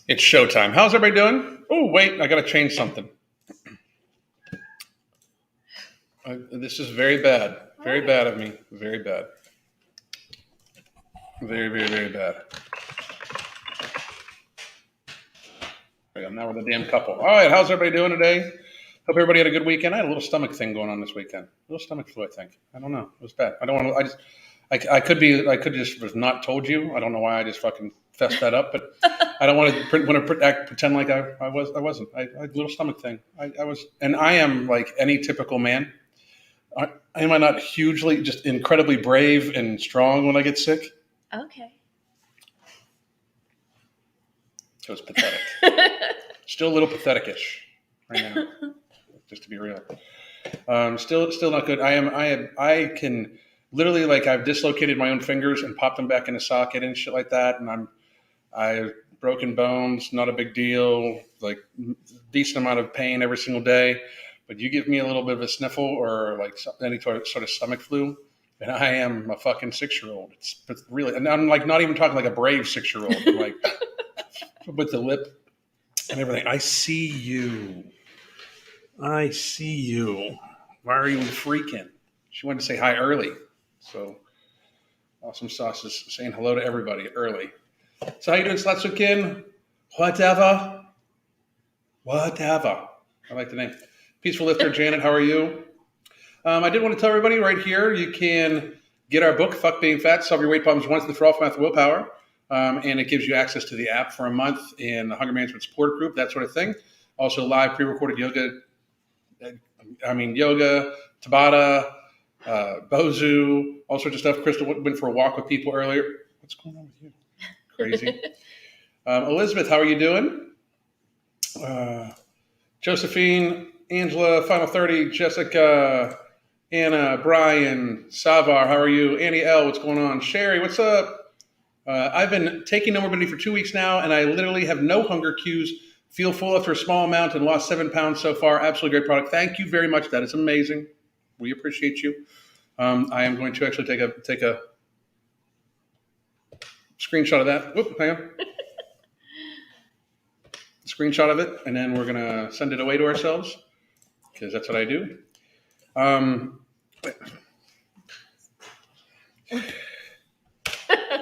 It's showtime. How's everybody doing? Oh, wait, I got to change something. This is very bad. Very bad of me. Very bad. Very, very, very bad. There we go. Now we're the damn couple. All right, how's everybody doing today? Hope everybody had a good weekend. I had a little stomach thing going on this weekend. A little stomach flu, I think. I don't know. It was bad. I don't want to. I could just have not told you. I don't know why I just fucking fessed that up, but I don't want to pretend like I wasn't. I had a little stomach thing. I was, and I am like any typical man. Am I not hugely, just incredibly brave and strong when I get sick? Okay. It was pathetic. Still a little pathetic-ish right now, just to be real. Still not good. I can literally, like, I've dislocated my own fingers and popped them back in a socket and shit like that, and I've broken bones. Not a big deal. Like, decent amount of pain every single day. But you give me a little bit of a sniffle or like any sort of stomach flu, and I am a fucking 6-year-old. It's really, and I'm like not even talking like a brave 6-year-old. I'm like with the lip and everything. I see you. I see you. Why are you freaking? She wanted to say hi early. So Awesome Sauce is saying hello to everybody early. So how you doing, Slatsukin? Whatever. I like the name. Peaceful Lifter, Janet, how are you? I did want to tell everybody right here, you can get our book, Fuck Being Fat, Solve Your Weight Problems Once and For All from Math Willpower. And it gives you access to the app for a month in the Hunger Management Support Group, that sort of thing. Also live pre-recorded yoga, Tabata, Bozu, all sorts of stuff. Crystal went for a walk with people earlier. What's going on with you? Crazy. Elizabeth, how are you doing? Josephine, Angela, Final 30, Jessica, Anna, Brian, Savar, how are you? Annie L, what's going on? Sherry, what's up? I've been taking Nomorbidity for 2 weeks now, and I literally have no hunger cues. Feel full after a small amount and lost 7 pounds so far. Absolutely great product. Thank you very much. That is amazing. We appreciate you. I am going to actually take a screenshot of that. Whoop, hang on. Screenshot of it, and then we're going to send it away to ourselves because that's what I do.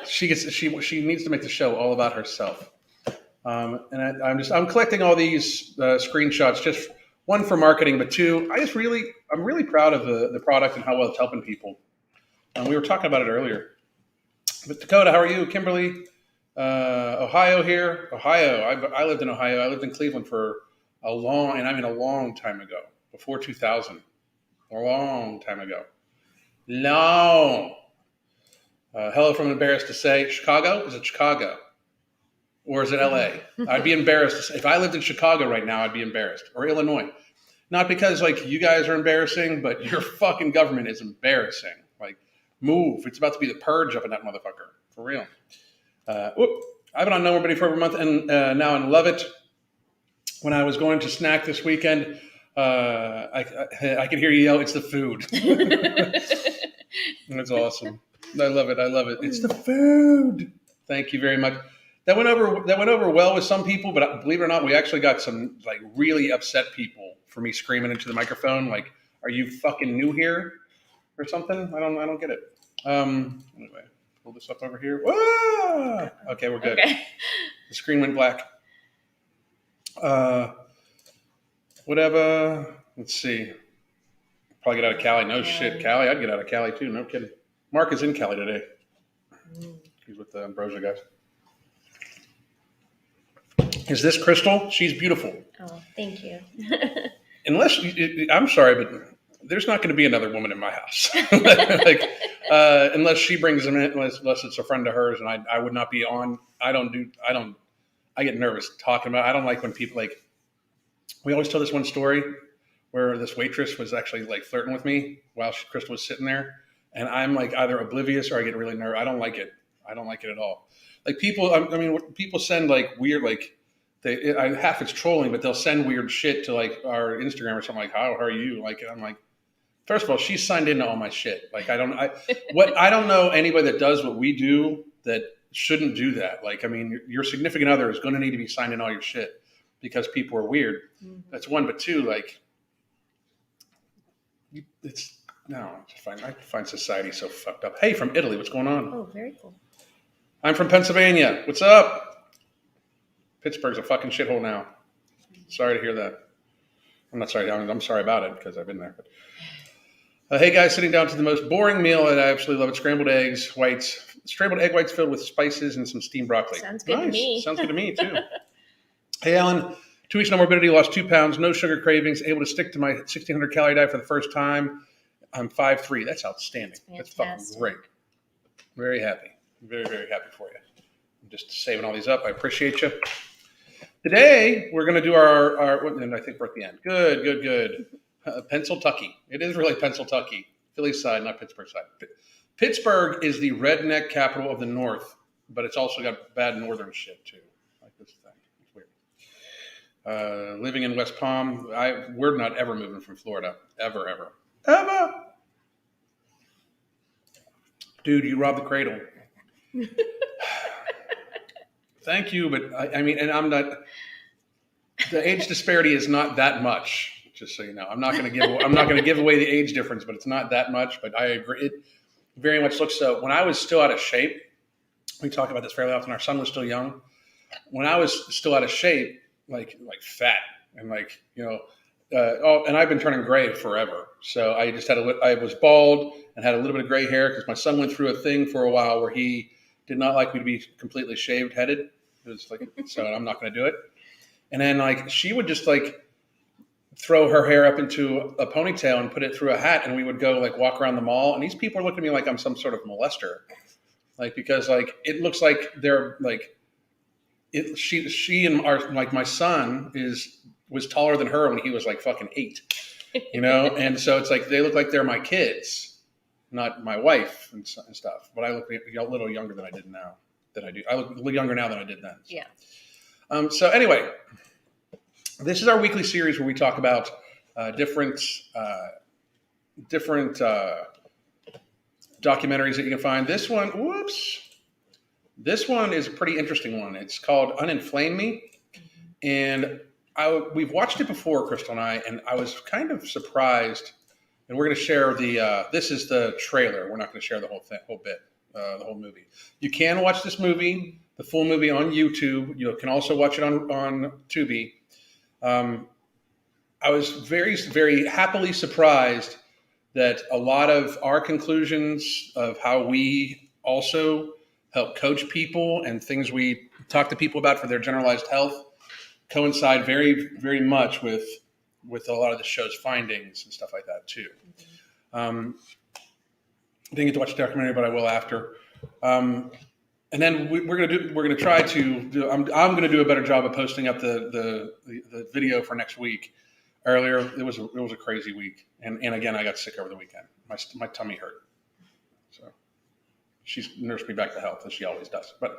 She needs to make the show all about herself. And I'm collecting all these screenshots, just one for marketing, but two, I'm really proud of the product and how well it's helping people. We were talking about it earlier. But Dakota, how are you? Kimberly, Ohio here. Ohio. I lived in Ohio. I lived in Cleveland for a long time ago, before 2000. A long time ago. Long. Hello from Embarrassed to Say. Chicago? Is it Chicago? Or is it LA? I'd be embarrassed to say. If I lived in Chicago right now, I'd be embarrassed. Or Illinois. Not because like you guys are embarrassing, but your fucking government is embarrassing. Like, move. It's about to be the purge up in that motherfucker. For real. I've been on Nomorbidity for over a month and now I love it. When I was going to snack this weekend, I could hear you yell, "It's the food." That's awesome. I love it. It's the food. Thank you very much. That went over well with some people, but believe it or not, we actually got some like really upset people for me screaming into the microphone, like, "Are you fucking new here?" or something. I don't get it. Anyway, pull this up over here. Whoa! Okay, we're good. Okay. The screen went black. Whatever. Let's see. Probably get out of Cali. No shit, Cali. I'd get out of Cali too. No kidding. Mark is in Cali today. He's with the Ambrosia guys. Is this Crystal? She's beautiful. Oh, thank you. I'm sorry, but there's not going to be another woman in my house. Unless she brings them in, unless it's a friend of hers, and I would not be on. I get nervous talking about it. I don't like when people like, we always tell this one story where this waitress was actually like flirting with me while Crystal was sitting there. And I'm like either oblivious or I get really nervous. I don't like it. I don't like it at all. Like people, people send like weird, like half it's trolling, but they'll send weird shit to like our Instagram or something like, how are you? Like, I'm like, first of all, she's signed into all my shit. Like, I don't know anybody that does what we do that shouldn't do that. Like, I mean, your significant other is going to need to be signing all your shit because people are weird. That's one, but two, like, it's no, it's fine. I find society so fucked up. Hey, from Italy, what's going on? Oh, very cool. I'm from Pennsylvania. What's up? Pittsburgh's a fucking shithole now. Sorry to hear that. I'm not sorry. I'm sorry about it because I've been there. But, hey guys, sitting down to the most boring meal that I absolutely love. It's scrambled egg whites filled with spices and some steamed broccoli. Sounds good to me. Sounds good to me too. Hey Alan, 2 weeks no morbidity, lost 2 pounds, no sugar cravings, able to stick to my 1,600 calorie diet for the first time. I'm 5'3". That's outstanding. That's fucking great. Very happy. Very, very happy for you. I'm just saving all these up. I appreciate you. Today, we're going to do our and I think we're at the end. Good. Pennsyltucky. It is really Pennsyltucky. Philly side, not Pittsburgh side. Pittsburgh is the redneck capital of the North, but it's also got bad northern shit, too. Like this thing. It's weird. Living in West Palm, we're not ever moving from Florida. Ever. Dude, you robbed the cradle. Thank you, but I mean, and I'm not. The age disparity is not that much. Just so you know, I'm not going to give away the age difference, but it's not that much. But I agree, it very much looks so. When I was still out of shape, we talk about this fairly often. Our son was still young. When I was still out of shape, like fat, and like and I've been turning gray forever. So I just I was bald and had a little bit of gray hair because my son went through a thing for a while where he did not like me to be completely shaved headed. It was like, so I'm not going to do it. And then like she would just like throw her hair up into a ponytail and put it through a hat, and we would go like walk around the mall. And these people are looking at me like I'm some sort of molester, like because like it looks like they're like it. She and my son was taller than her when he was like fucking 8, and so it's like they look like they're my kids, not my wife and stuff. But I look a little younger than I did now. I look a little younger now than I did then. So. Yeah. So anyway, this is our weekly series where we talk about different documentaries that you can find. This one is a pretty interesting one. It's called Un-Inflame Me, and we've watched it before, Crystal and I was kind of surprised. And we're going to share this is the trailer. We're not going to share the whole bit. The whole movie. You can watch this movie, the full movie, on YouTube. You can also watch it on Tubi. I was very, very happily surprised that a lot of our conclusions of how we also help coach people and things we talk to people about for their generalized health coincide very, very much with a lot of the show's findings and stuff like that too. Didn't get to watch the documentary, but I will after. And then we're gonna try to do. I'm gonna do a better job of posting up the video for next week. Earlier, it was a crazy week, and again I got sick over the weekend. My tummy hurt, so she's nursed me back to health as she always does. But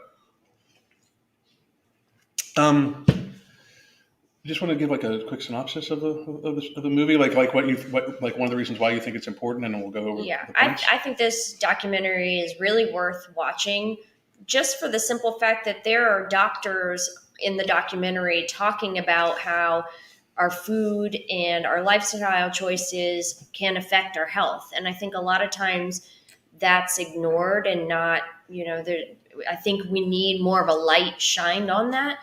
I just want to give like a quick synopsis of the movie, like one of the reasons why you think it's important, and then we'll go over. Yeah, I think this documentary is really worth watching, just for the simple fact that there are doctors in the documentary talking about how our food and our lifestyle choices can affect our health, and I think a lot of times that's ignored and not. I think we need more of a light shined on that.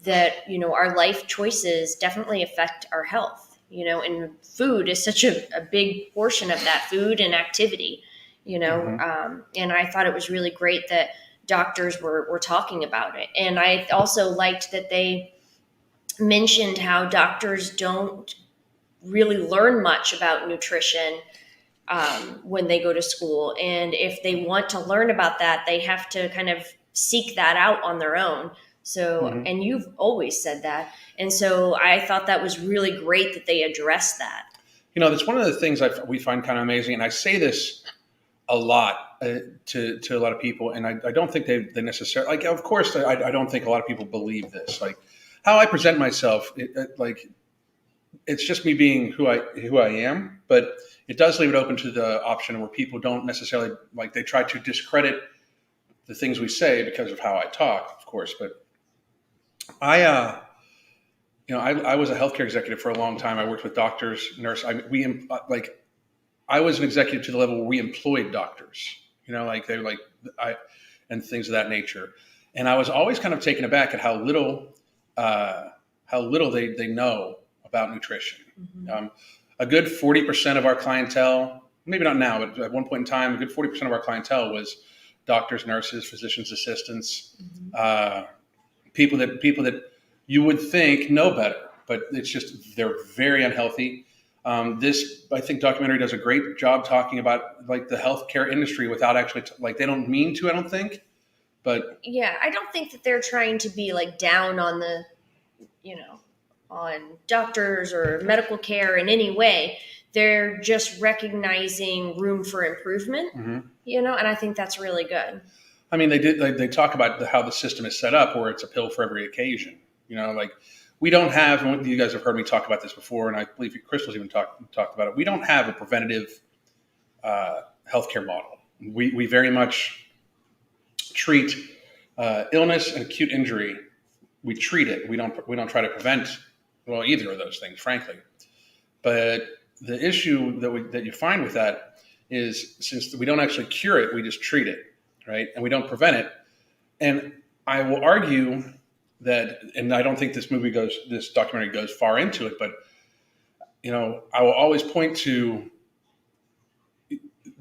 Our life choices definitely affect our health, and food is such a big portion of that, food and activity, and I thought it was really great that doctors were talking about it. And I also liked that they mentioned how doctors don't really learn much about nutrition when they go to school. And if they want to learn about that, they have to kind of seek that out on their own. So, and you've always said that. And so I thought that was really great that they addressed that. That's one of the things we find kind of amazing. And I say this a lot to a lot of people. And I don't think they necessarily, like, of course, I don't think a lot of people believe this. Like how I present myself, it's just me being who I am. But it does leave it open to the option where people don't necessarily, like, they try to discredit the things we say because of how I talk, of course. But I, I was a healthcare executive for a long time. I worked with doctors, nurses. I was an executive to the level where we employed doctors. Like they're like I, and things of that nature. And I was always kind of taken aback at how little they know about nutrition. A good 40% of our clientele, maybe not now, but at one point in time, a good 40% of our clientele was doctors, nurses, physicians assistants, people that you would think know better, but it's just they're very unhealthy. This, I think, documentary does a great job talking about like the healthcare industry without actually like they don't mean to, I don't think, but Yeah, I don't think that they're trying to be like down on the, on doctors or medical care in any way. They're just recognizing room for improvement, and I think that's really good. I mean, they talk about how the system is set up, where it's a pill for every occasion. Like we don't have. And you guys have heard me talk about this before, and I believe Crystal's even talked about it. We don't have a preventative healthcare model. We very much treat illness and acute injury. We treat it. We don't try to prevent either of those things, frankly. But the issue that you find with that is since we don't actually cure it, we just treat it, right? And we don't prevent it. And I will argue that, and I don't think this documentary goes far into it, but I will always point to.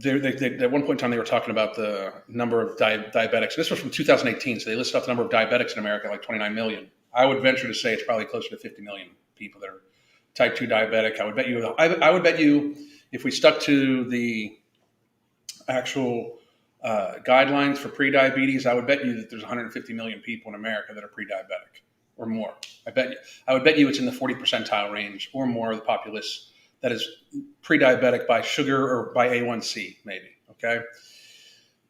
At one point in time, they were talking about the number of diabetics. This was from 2018, so they listed off the number of diabetics in America, like 29 million. I would venture to say it's probably closer to 50 million people that are type 2 diabetic. I would bet you if we stuck to the actual guidelines for prediabetes, I would bet you that there's 150 million people in America that are pre-diabetic or more. I would bet you it's in the 40 percentile range or more of the populace that is pre-diabetic by sugar or by A1C, maybe. Okay.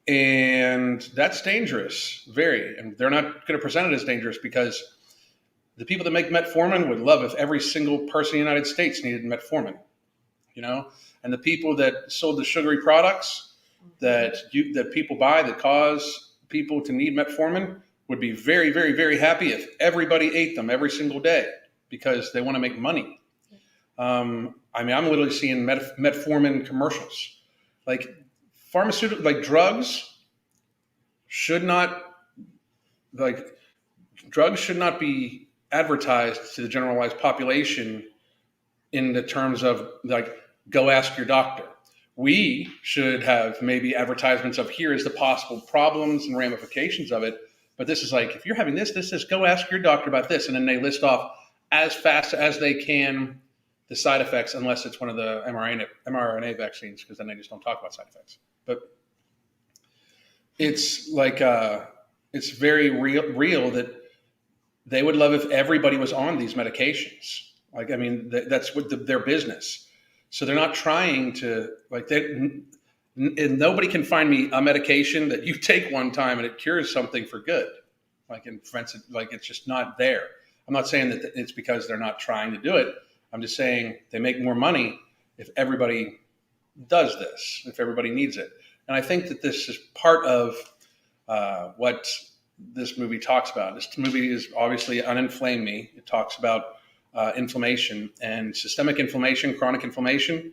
And that's dangerous, very. And they're not going to present it as dangerous because the people that make metformin would love if every single person in the United States needed metformin, and the people that sold the sugary products that people buy that cause people to need metformin would be very, very, very happy if everybody ate them every single day because they want to make money. I'm literally seeing metformin commercials. Like pharmaceutical, like drugs should not be advertised to the generalized population in the terms of like, go ask your doctor. We should have maybe advertisements of here is the possible problems and ramifications of it. But this is like, if you're having this is go ask your doctor about this. And then they list off as fast as they can the side effects, unless it's one of the mRNA vaccines, because then they just don't talk about side effects. But it's like, it's very real that they would love if everybody was on these medications. Like, I mean, that's what their business. So they're not trying to and nobody can find me a medication that you take one time and it cures something for good. Like, and prevents it, like it's just not there. I'm not saying that it's because they're not trying to do it. I'm just saying they make more money if everybody does this, if everybody needs it. And I think that this is part of what this movie talks about. This movie is obviously Un-Inflame Me. It talks about inflammation, and systemic inflammation, chronic inflammation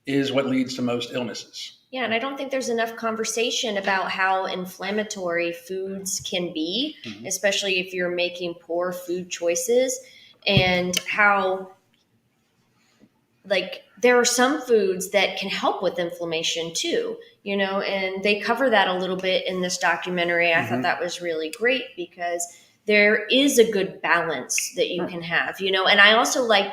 is what leads to most illnesses. Yeah, and I don't think there's enough conversation about how inflammatory foods can be, especially if you're making poor food choices, and how there are some foods that can help with inflammation too, and they cover that a little bit in this documentary. I thought that was really great because there is a good balance that you can have, and I also like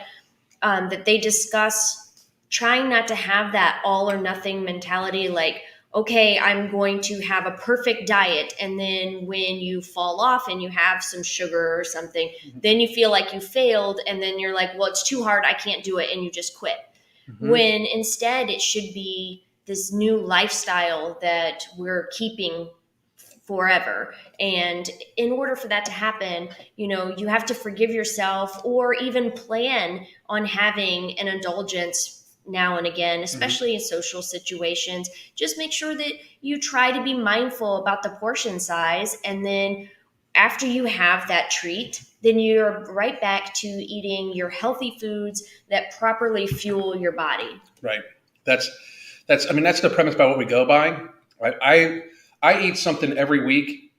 that they discuss trying not to have that all or nothing mentality. Like, okay, I'm going to have a perfect diet. And then when you fall off and you have some sugar or something, then you feel like you failed. And then you're like, well, it's too hard. I can't do it. And you just quit. When instead it should be this new lifestyle that we're keeping forever. And in order for that to happen, you have to forgive yourself or even plan on having an indulgence now and again, especially in social situations. Just make sure that you try to be mindful about the portion size. And then after you have that treat, then you're right back to eating your healthy foods that properly fuel your body. Right. That's I mean, that's the premise by what we go by. Right. I eat something every week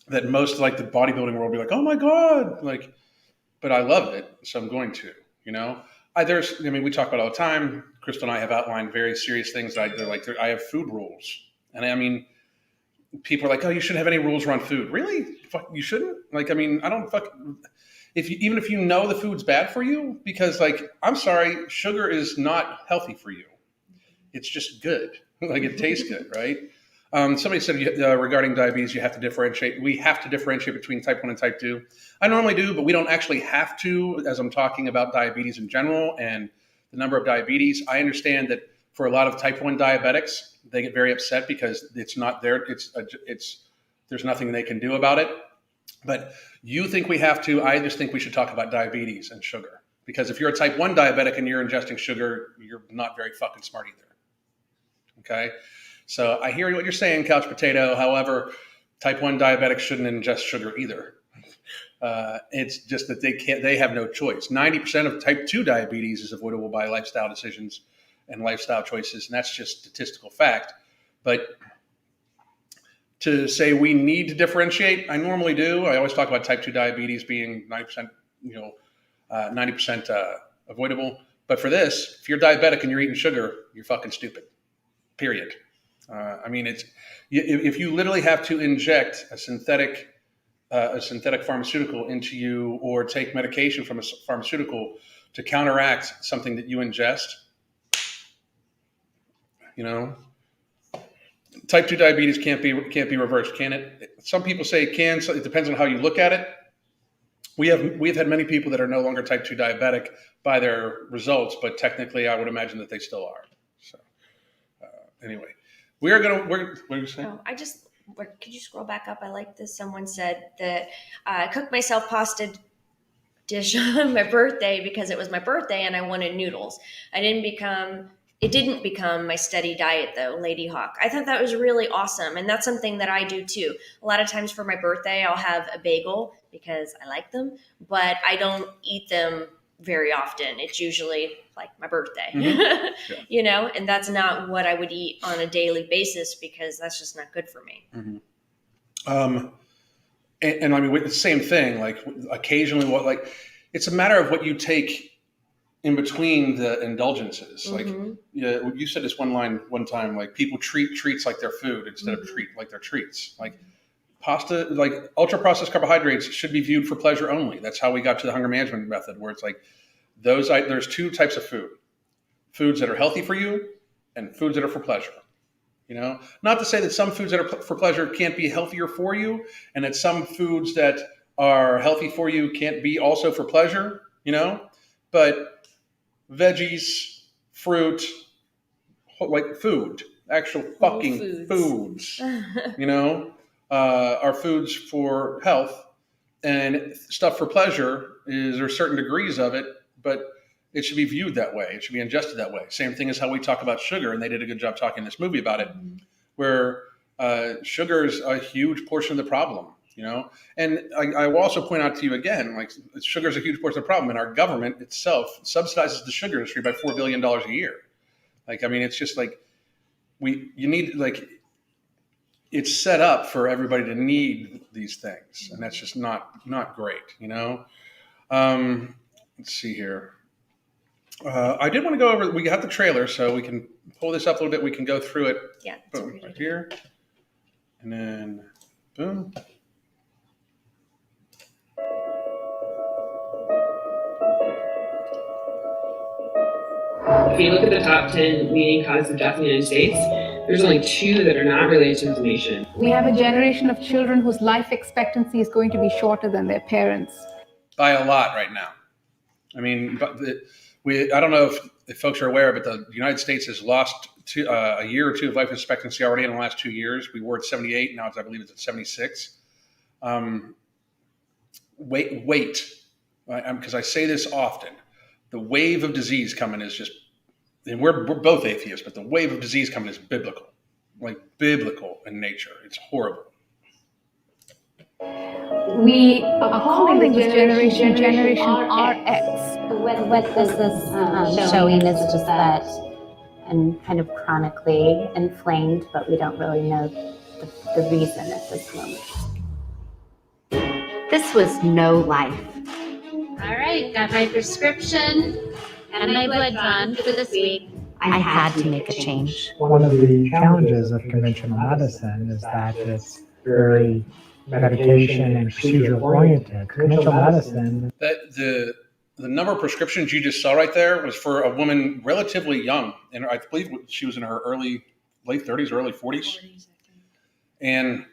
that most like the bodybuilding world will be like, oh my God, like, but I love it, so I'm going to, you know. I mean, we talk about it all the time. Crystal and I have outlined very serious things that I have food rules, and I mean, people are like, oh, you shouldn't have any rules around food. Really? Fuck, you shouldn't? Like, I mean, I don't fuck. Even if you know the food's bad for you, because like, I'm sorry, sugar is not healthy for you. It's just good. Like it tastes good, right? Somebody said regarding diabetes, you have to differentiate. We have to differentiate between type 1 and type 2. I normally do, but we don't actually have to, as I'm talking about diabetes in general and the number of diabetes. I understand that for a lot of type 1 diabetics, they get very upset because it's not there. There's nothing they can do about it. But you think we have to. I just think we should talk about diabetes and sugar. Because if you're a type 1 diabetic and you're ingesting sugar, you're not very fucking smart either. Okay? So I hear what you're saying, couch potato. However, type 1 diabetics shouldn't ingest sugar either. It's just that they have no choice. 90% of type 2 diabetes is avoidable by lifestyle decisions and lifestyle choices, and that's just statistical fact. But to say we need to differentiate, I normally do. I always talk about type 2 diabetes being 90%, 90% avoidable. But for this, if you're diabetic and you're eating sugar, you're fucking stupid. Period. I mean, if you literally have to inject a synthetic pharmaceutical into you or take medication from a pharmaceutical to counteract something that you ingest, type 2 diabetes can't be reversed, can it? Some people say it can. So it depends on how you look at it. We've had many people that are no longer type 2 diabetic by their results, but technically, I would imagine that they still are. So anyway. What are you saying? Oh, could you scroll back up? I like this. Someone said that I cooked myself pasta dish on my birthday because it was my birthday and I wanted noodles. It didn't become my steady diet though, Lady Hawk. I thought that was really awesome. And that's something that I do too. A lot of times for my birthday, I'll have a bagel because I like them, but I don't eat them very often. It's usually like my birthday, mm-hmm. Yeah. And that's not what I would eat on a daily basis because that's just not good for me. Mm-hmm. And I mean, with the same thing, like occasionally it's a matter of what you take in between the indulgences. Mm-hmm. Like you said this one time, like people treat treats like their food instead of like their treats. Like pasta, like ultra processed carbohydrates should be viewed for pleasure only. That's how we got to the hunger management method, where it's like there's two types of foods that are healthy for you and foods that are for pleasure. Not to say that some foods that are for pleasure can't be healthier for you, and that some foods that are healthy for you can't be also for pleasure, but veggies, fruit, like food, actual fucking foods, are foods for health, and stuff for pleasure there's certain degrees of it, but it should be viewed that way. It should be ingested that way. Same thing as how we talk about sugar, and they did a good job talking in this movie about it, where sugar is a huge portion of the problem, And I will also point out to you again, like sugar is a huge portion of the problem, and our government itself subsidizes the sugar industry by $4 billion a year. Like, I mean, it's just like it's set up for everybody to need these things, and that's just not great, Let's see here. I did want to go over. We got the trailer, so we can pull this up a little bit. We can go through it. Yeah. Boom, right here, and then boom. If you look at the top 10 leading causes of death in the United States, there's only 2 that are not related to inflammation. We have a generation of children whose life expectancy is going to be shorter than their parents. By a lot right now. I mean, I don't know if folks are aware, but the United States has lost a year or two of life expectancy already in the last 2 years. We were at 78. Now I believe it's at 76. Wait. Because I say this often. The wave of disease coming is just and we're both atheists, but the wave of disease coming is biblical, like biblical in nature. It's horrible. We are calling this generation RX. What this is showing is just that I'm kind of chronically inflamed, but we don't really know the reason at this moment. This was no life. All right, got my prescription and my blood drawn for this week. I had to make a change. One of the challenges of conventional medicine is that it's very medication and procedure oriented. Conventional medicine. That the number of prescriptions you just saw right there was for a woman relatively young, and I believe she was in her late 30s, early 40s, and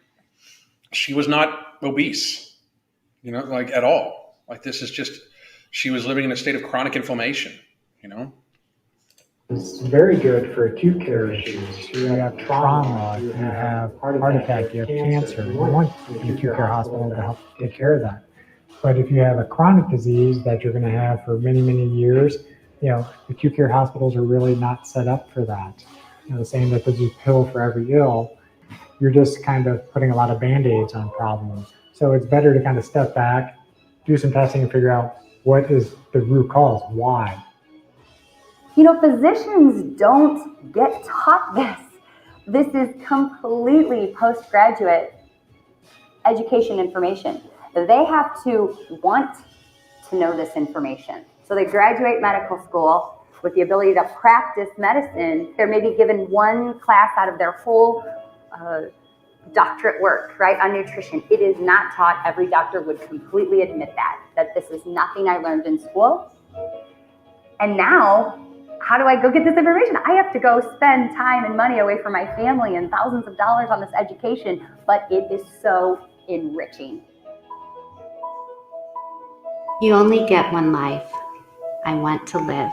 she was not obese, like at all. Like this is just, she was living in a state of chronic inflammation, It's very good for acute care issues. You have trauma, you have heart attack, you have cancer. You want the acute care hospital to help take care of that. But if you have a chronic disease that you're going to have for many, many years, acute care hospitals are really not set up for that. Saying that there's a pill for every ill, you're just kind of putting a lot of Band-Aids on problems. So it's better to kind of step back, do some testing and figure out what is the root cause, why. Physicians don't get taught this. This is completely postgraduate education information. They have to want to know this information. So they graduate medical school with the ability to practice medicine. They're maybe given one class out of their whole doctorate work, right, on nutrition. It is not taught. Every doctor would completely admit that this is nothing I learned in school. And now, how do I go get this information? I have to go spend time and money away from my family and thousands of dollars on this education, but it is so enriching. You only get one life. I want to live.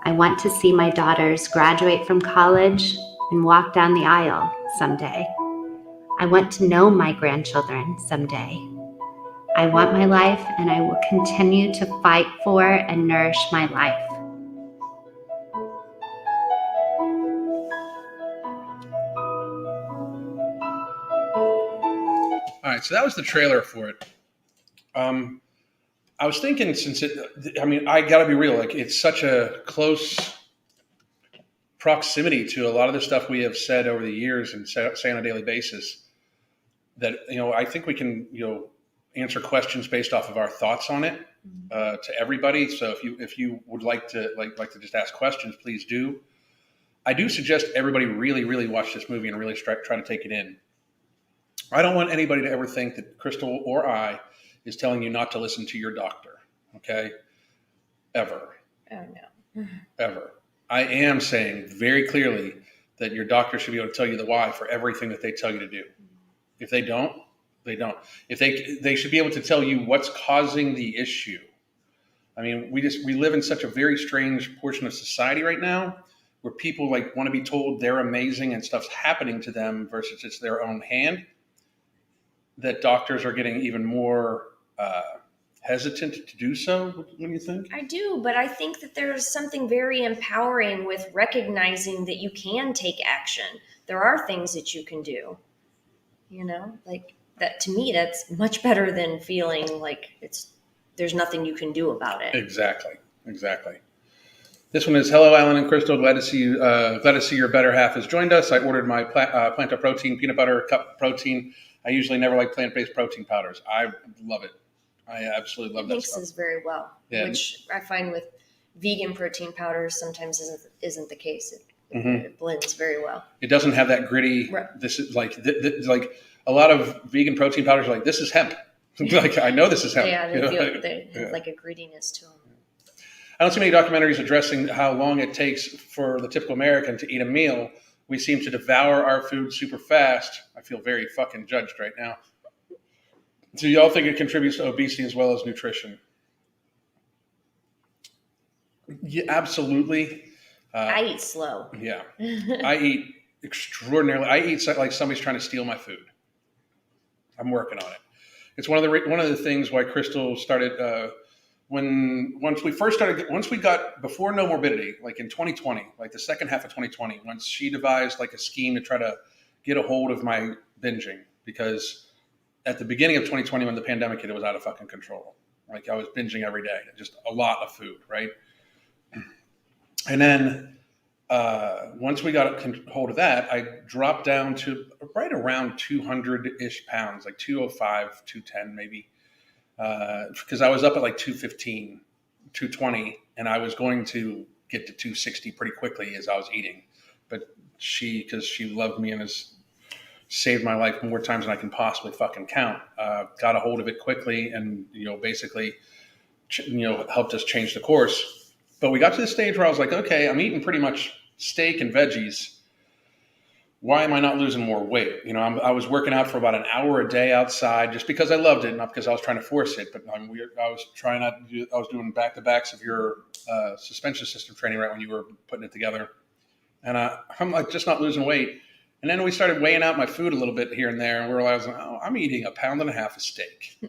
I want to see my daughters graduate from college and walk down the aisle someday. I want to know my grandchildren someday. I want my life, and I will continue to fight for and nourish my life. All right, so that was the trailer for it. I was thinking, I got to be real. Like, it's such a close proximity to a lot of the stuff we have said over the years and say on a daily basis that, I think we can, answer questions based off of our thoughts on it to everybody. So if you would like to just ask questions, please do. I do suggest everybody really, really watch this movie and really try to take it in. I don't want anybody to ever think that Crystal or I is telling you not to listen to your doctor, okay? Ever. Oh, no. Ever. I am saying very clearly that your doctor should be able to tell you the why for everything that they tell you to do. If they don't, they don't. If they should be able to tell you what's causing the issue. I mean, we live in such a very strange portion of society right now where people want to be told they're amazing and stuff's happening to them versus it's their own hand, that doctors are getting even more hesitant to do so. What do you think? I do, but I think that there's something very empowering with recognizing that you can take action. There are things that you can do, like that. To me, that's much better than feeling like there's nothing you can do about it. Exactly. This one is, hello, Alan and Crystal. Glad to see you. Glad to see your better half has joined us. I ordered my Planta Protein peanut butter cup protein. I usually never like plant-based protein powders. I love it. I absolutely love that stuff. It mixes very well, which I find with vegan protein powders sometimes isn't the case. It blends very well. It doesn't have that gritty. Right. This is like a lot of vegan protein powders are like, this is hemp. I know this is hemp. Yeah, they have like a grittiness to them. I don't see many documentaries addressing how long it takes for the typical American to eat a meal. We seem to devour our food super fast. I feel very fucking judged right now. Do y'all think it contributes to obesity as well as nutrition? Yeah, absolutely. I eat slow. Yeah. I eat extraordinarily. I eat like somebody's trying to steal my food. I'm working on it. It's one of the things why Crystal started once we got before No Morbidity, like in 2020, like the second half of 2020, once she devised like a scheme to try to get a hold of my binging, because at the beginning of 2020 when the pandemic hit, it was out of fucking control. Like I was binging every day, just a lot of food, right? And then once we got a hold of that, I dropped down to right around 200-ish pounds, like 205, 210 maybe, because I was up at like 215, 220, and I was going to get to 260 pretty quickly as I was eating. But because she loved me and has saved my life more times than I can possibly fucking count, got a hold of it quickly and, basically, helped us change the course. But we got to the stage where I was like, okay, I'm eating pretty much steak and veggies. Why am I not losing more weight? I was working out for about an hour a day outside just because I loved it, not because I was trying to force it. But I was doing back-to-backs of your suspension system training right when you were putting it together. And I'm like just not losing weight. And then we started weighing out my food a little bit here and there. And we realized, I'm eating 1.5 pounds of steak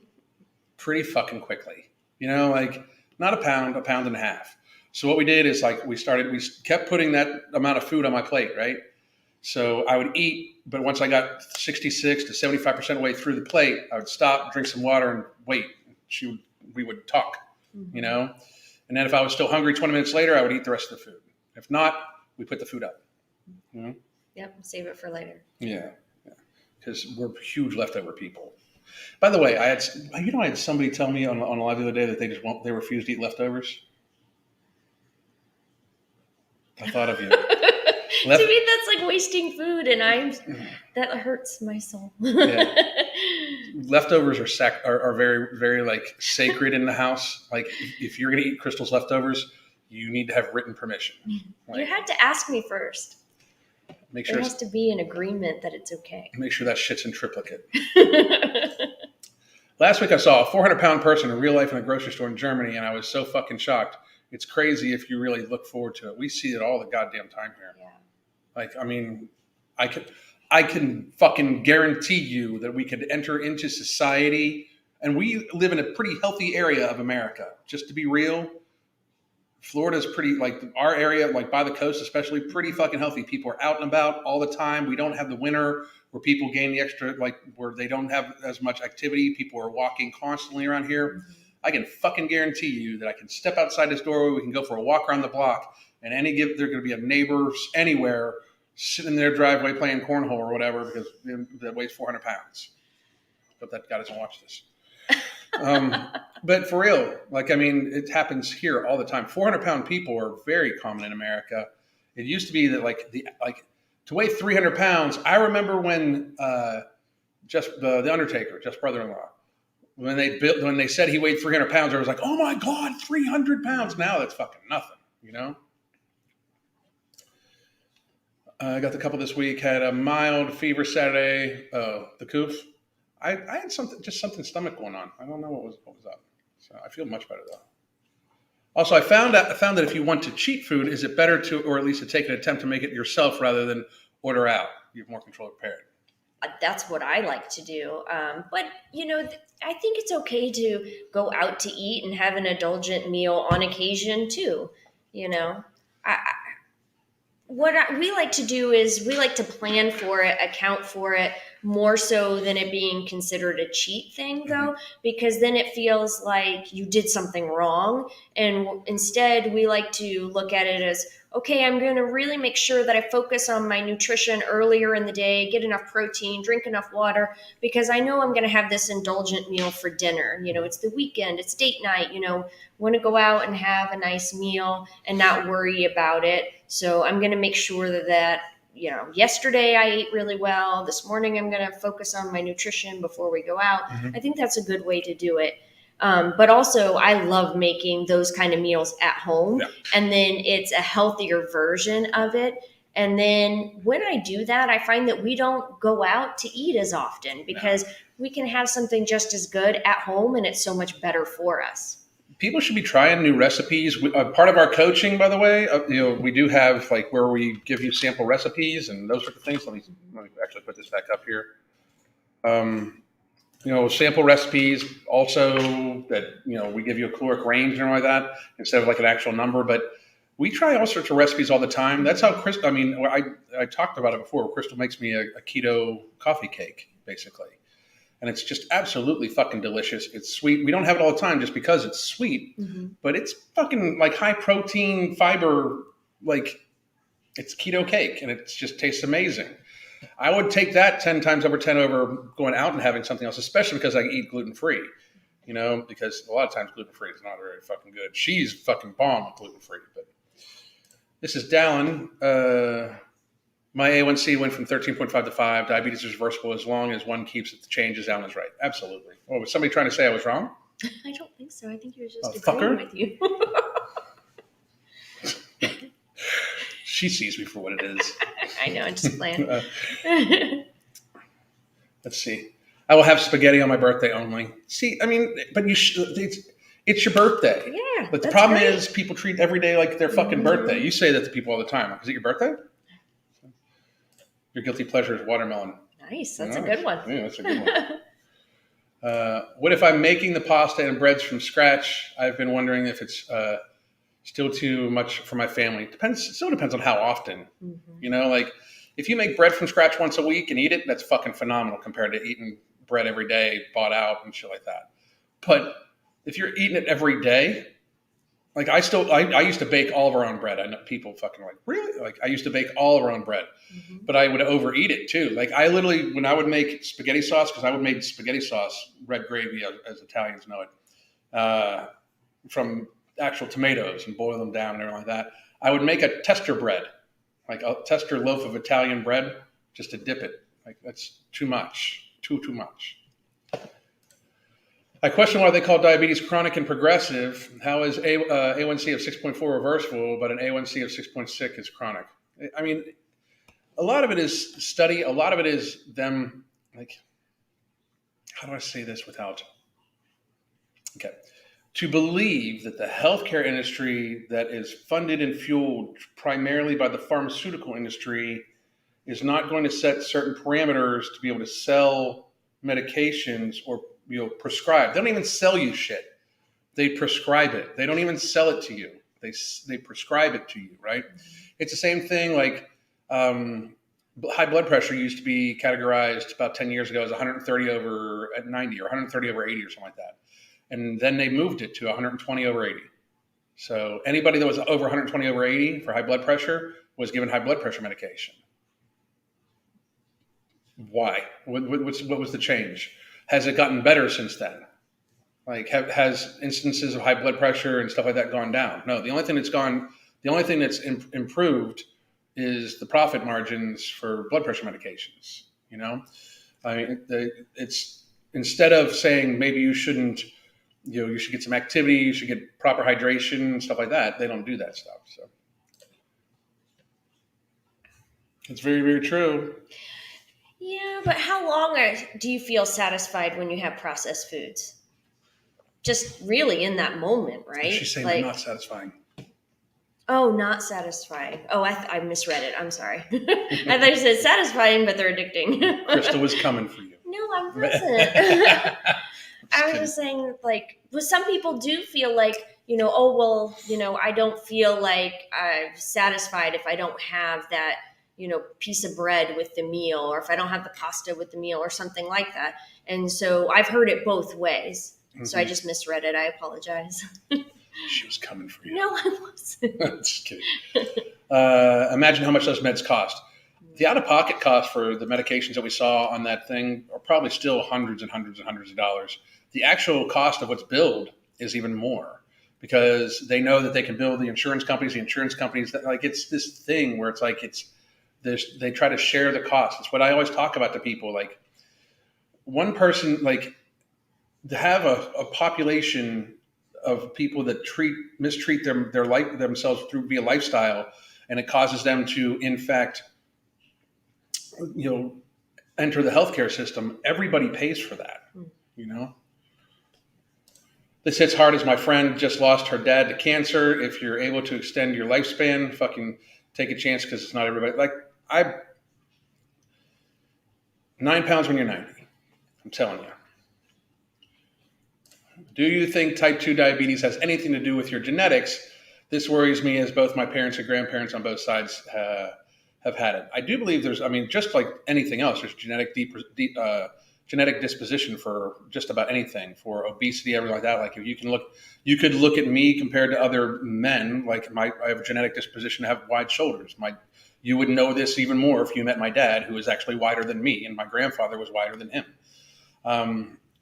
pretty fucking quickly. Like not a pound, 1.5 pounds. So what we did is we kept putting that amount of food on my plate, right? So I would eat, but once I got 66 to 75% of the way through the plate, I would stop, drink some water, and wait. We would talk, And then if I was still hungry 20 minutes later, I would eat the rest of the food. If not, we put the food up. Yep, save it for later. Yeah, because we're huge leftover people. By the way, I had somebody tell me on live the other day that they refuse to eat leftovers. I thought of you. To me, that's like wasting food, and that hurts my soul. Yeah. Leftovers are very, very like sacred in the house. Like if you're gonna eat Crystal's leftovers, you need to have written permission. You had to ask me first. Make sure there has to be an agreement that it's okay. Make sure that shit's in triplicate. Last week I saw a 400-pound person in real life in a grocery store in Germany, and I was so fucking shocked. It's crazy if you really look forward to it. We see it all the goddamn time here. Yeah. Like, I mean, I can fucking guarantee you that we could enter into society, and we live in a pretty healthy area of America. Just to be real, Florida's pretty, like our area, like by the coast especially, pretty fucking healthy. People are out and about all the time. We don't have the winter where people gain the extra, like where they don't have as much activity. People are walking constantly around here. Mm-hmm. I can fucking guarantee you that I can step outside this doorway, we can go for a walk around the block, and there are going to be a neighbor anywhere sitting in their driveway playing cornhole or whatever because that weighs 400 pounds. Hope that guy doesn't watch this. But for real, like, I mean, it happens here all the time. 400-pound people are very common in America. It used to be that to weigh 300 pounds. I remember when the Undertaker, Jeff's brother-in-law, when they said he weighed 300 pounds, I was like, oh my God, 300 pounds. Now that's fucking nothing, I got the couple this week, had a mild fever Saturday. The coof. I had something stomach going on. I don't know what was up. So I feel much better though. Also, I found that if you want to cheat food, is it better to, or at least to take an attempt to make it yourself rather than order out? You have more control of preparing. That's what I like to do. But, I think it's okay to go out to eat and have an indulgent meal on occasion too. What we like to do is we like to plan for it, account for it, more so than it being considered a cheat thing, though, because then it feels like you did something wrong. And instead, we like to look at it as, okay, I'm going to really make sure that I focus on my nutrition earlier in the day, get enough protein, drink enough water, because I know I'm going to have this indulgent meal for dinner. It's the weekend, it's date night, want to go out and have a nice meal and not worry about it. So I'm going to make sure that yesterday I ate really well. This morning I'm going to focus on my nutrition before we go out. Mm-hmm. I think that's a good way to do it. But also I love making those kind of meals at home. Yeah. And then it's a healthier version of it. And then when I do that, I find that we don't go out to eat as often because we can have something just as good at home and it's so much better for us. People should be trying new recipes. Part of our coaching, by the way, we do have where we give you sample recipes and those sorts of things. Let me actually put this back up here. sample recipes also that, we give you a caloric range and all like that instead of like an actual number. But we try all sorts of recipes all the time. That's how Crystal, I talked about it before. Crystal makes me a keto coffee cake, basically. And it's just absolutely fucking delicious. It's sweet. We don't have it all the time just because it's sweet, but it's fucking like high protein, fiber, like it's keto cake, and it just tastes amazing. I would take that 10 times over 10 over going out and having something else, especially because I eat gluten-free, because a lot of times gluten-free is not very fucking good. She's fucking bomb with gluten-free. But this is Dallin. My A1C went from 13.5 to 5. Diabetes is reversible as long as one keeps it. The changes. Alan is right. Absolutely. Oh, was somebody trying to say I was wrong? I don't think so. I think he was just fucker? agreeing with you. She sees me for what it is. I know. I'm just playing. Let's see. I will have spaghetti on my birthday only. See, but it's your birthday. Yeah. But the problem is people treat every day like their fucking birthday. You say that to people all the time. Is it your birthday? Your guilty pleasure is watermelon. Nice. That's a good one. Yeah, that's a good one. What if I'm making the pasta and breads from scratch? I've been wondering if it's still too much for my family. It still depends on how often. Like if you make bread from scratch once a week and eat it, that's fucking phenomenal compared to eating bread every day, bought out and shit like that. But if you're eating it every day, like I used to bake all of our own bread. I know people fucking like, really? Like I used to bake all of our own bread, but I would overeat it too. Like I literally, when I would make spaghetti sauce, because I would make spaghetti sauce, red gravy, as Italians know it, from actual tomatoes and boil them down and everything like that. I would make a tester bread, like a tester loaf of Italian bread, just to dip it. Like that's too much, too much. I question why they call diabetes chronic and progressive. How is A1C of 6.4 reversible, but an A1C of 6.6 is chronic? I mean, a lot of it is study. A lot of it is them, like, how do I say this without? Okay. To believe that the healthcare industry that is funded and fueled primarily by the pharmaceutical industry is not going to set certain parameters to be able to sell medications or prescribe. They don't even sell you shit. They prescribe it. They don't even sell it to you. They prescribe it to you, right? It's the same thing like high blood pressure used to be categorized about 10 years ago as 130 over 90 or 130 over 80 or something like that. And then they moved it to 120 over 80. So anybody that was over 120 over 80 for high blood pressure was given high blood pressure medication. Why? What was the change? Has it gotten better since then? Like, has instances of high blood pressure and stuff like that gone down? No. The only thing that's improved is the profit margins for blood pressure medications. It's instead of saying maybe you shouldn't, you should get some activity, you should get proper hydration, stuff like that. They don't do that stuff. So it's very, very true. Yeah, but how long do you feel satisfied when you have processed foods? Just really in that moment, right? She's saying they're not satisfying. Oh, not satisfying. Oh, I misread it. I'm sorry. I thought you said satisfying, but they're addicting. Crystal was coming for you. No, I wasn't. I was just saying, like, well, some people do feel like, I don't feel like I'm satisfied if I don't have that, piece of bread with the meal, or if I don't have the pasta with the meal or something like that. And so I've heard it both ways. Mm-hmm. So I just misread it. I apologize. She was coming for you. No, I wasn't. Just kidding. Imagine how much those meds cost. The out-of-pocket cost for the medications that we saw on that thing are probably still hundreds and hundreds and hundreds of dollars. The actual cost of what's billed is even more because they know that they can bill the insurance companies. That, like, it's this thing where it's like they try to share the cost. It's what I always talk about to people. Like, one person, like, to have a population of people that mistreat their life themselves via lifestyle, and it causes them to, in fact, enter the healthcare system. Everybody pays for that. This hits hard as my friend just lost her dad to cancer. If you're able to extend your lifespan, fucking take a chance, because it's not everybody. Like, 9 pounds when you're 90. I'm telling you. Do you think type 2 diabetes has anything to do with your genetics? This worries me as both my parents and grandparents on both sides have had it. I do believe there's, I mean, just like anything else, there's genetic disposition for just about anything, for obesity, everything like that. Like if you could look at me compared to other men. Like I have a genetic disposition to have wide shoulders. You would know this even more if you met my dad, who is actually wider than me, and my grandfather was wider than him.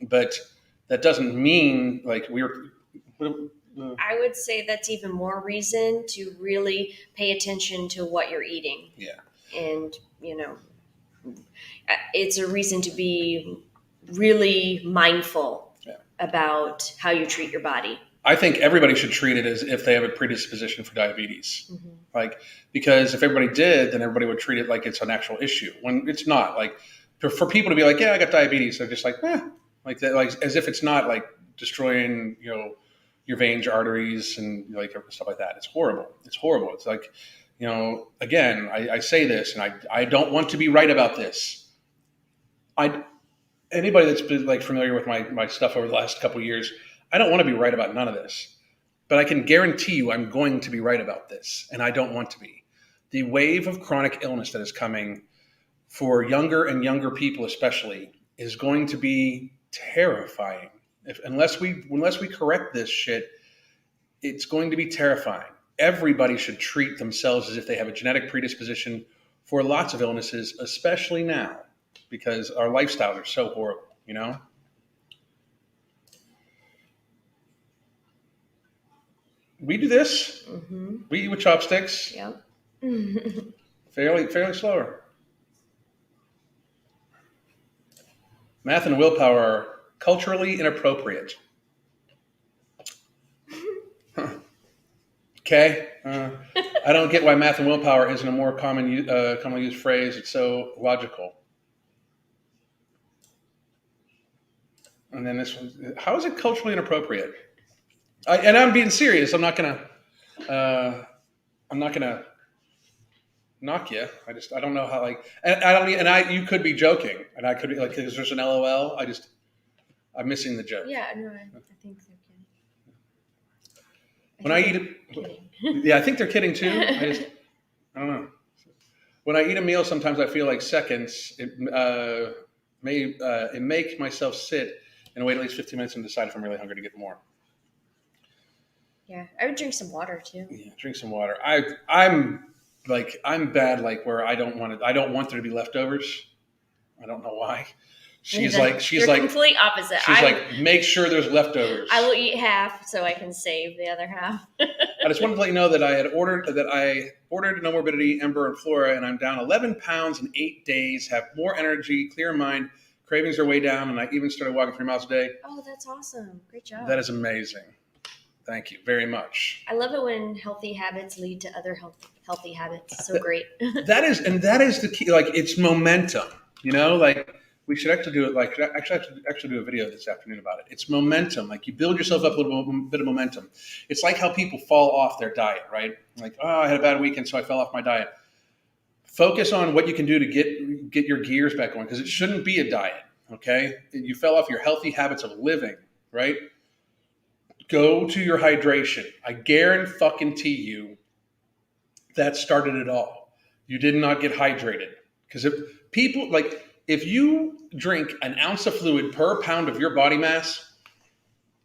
But that doesn't mean like I would say that's even more reason to really pay attention to what you're eating. Yeah. And, it's a reason to be really mindful about how you treat your body. I think everybody should treat it as if they have a predisposition for diabetes. Because if everybody did, then everybody would treat it like it's an actual issue when it's not. Like for people to be like, yeah, I got diabetes. They're just like, like that, like as if it's not like destroying, your veins, your arteries, and like stuff like that. It's horrible. It's horrible. It's like, again, I say this, and I don't want to be right about this. Anybody that's been like familiar with my stuff over the last couple of years, I don't want to be right about none of this, but I can guarantee you I'm going to be right about this, and I don't want to be. The wave of chronic illness that is coming for younger and younger people, especially, is going to be terrifying. Unless we correct this shit, it's going to be terrifying. Everybody should treat themselves as if they have a genetic predisposition for lots of illnesses, especially now, because our lifestyles are so horrible, We do this. We eat with chopsticks. Yep. fairly slower. Math and willpower are culturally inappropriate. Okay. I don't get why math and willpower isn't a more commonly used phrase. It's so logical. And then this one, how is it culturally inappropriate? And I'm being serious. I'm not gonna knock you. I don't know how you could be joking, and I could be like, because there's an LOL. I'm missing the joke. Yeah, no, I think they're kidding. When I eat, I think they're kidding too. I don't know. When I eat a meal, sometimes I feel like seconds. It make myself sit and wait at least 15 minutes and decide if I'm really hungry to get more. Yeah, I would drink some water too. Yeah, drink some water. I'm bad, like where I don't want there to be leftovers. I don't know why. She's like complete opposite. Make sure there's leftovers. I will eat half so I can save the other half. I just wanted to let you know that I ordered No Morbidity, Ember, and Flora, and I'm down 11 pounds in 8 days. Have more energy, clear mind, cravings are way down, and I even started walking 3 miles a day. Oh, that's awesome! Great job. That is amazing. Thank you very much. I love it when healthy habits lead to other healthy habits. So great. That is the key. Like it's momentum. Like we should actually do it. Like actually do a video this afternoon about it. It's momentum. Like you build yourself up a little bit of momentum. It's like how people fall off their diet, right? Like, I had a bad weekend, so I fell off my diet. Focus on what you can do to get your gears back going, because it shouldn't be a diet. Okay, you fell off your healthy habits of living, right? Go to your hydration. I guarantee you that started it all. You did not get hydrated. Because if you drink an ounce of fluid per pound of your body mass,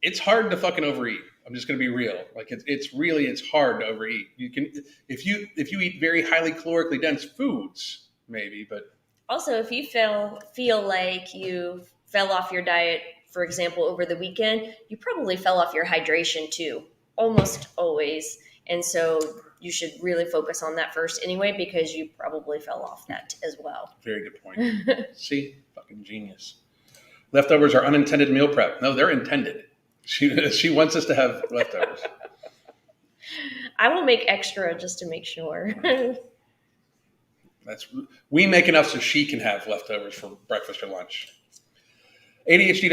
it's hard to fucking overeat. I'm just going to be real. Like it's hard to overeat. You can, if you eat very highly calorically dense foods, maybe, but also if you feel like you fell off your diet, for example, over the weekend, you probably fell off your hydration too, almost always. And so you should really focus on that first anyway, because you probably fell off that as well. Very good point. See, fucking genius. Leftovers are unintended meal prep. No, they're intended. She wants us to have leftovers. I will make extra just to make sure. We make enough so she can have leftovers for breakfast or lunch. ADHD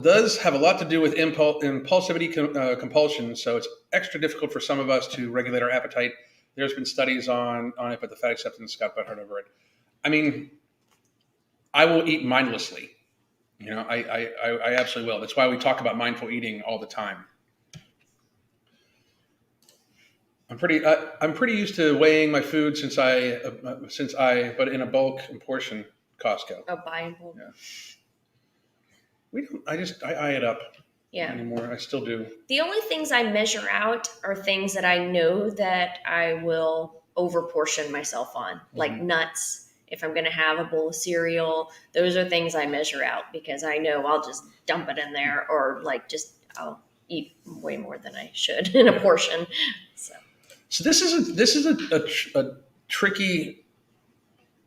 does have a lot to do with impulsivity compulsion, so it's extra difficult for some of us to regulate our appetite. There's been studies on it, but the fat acceptance got butthurt over it. I mean, I will eat mindlessly, You know, I absolutely will. That's why we talk about mindful eating all the time. I'm pretty used to weighing my food since but in a bulk and portion Costco. Oh, buying. Yeah. I eye it up Yeah. anymore. I still do. The only things I measure out are things that I know that I will overportion myself on, like nuts. If I'm going to have a bowl of cereal, those are things I measure out because I know I'll just dump it in there, or like I'll eat way more than I should in a portion. So this is a tricky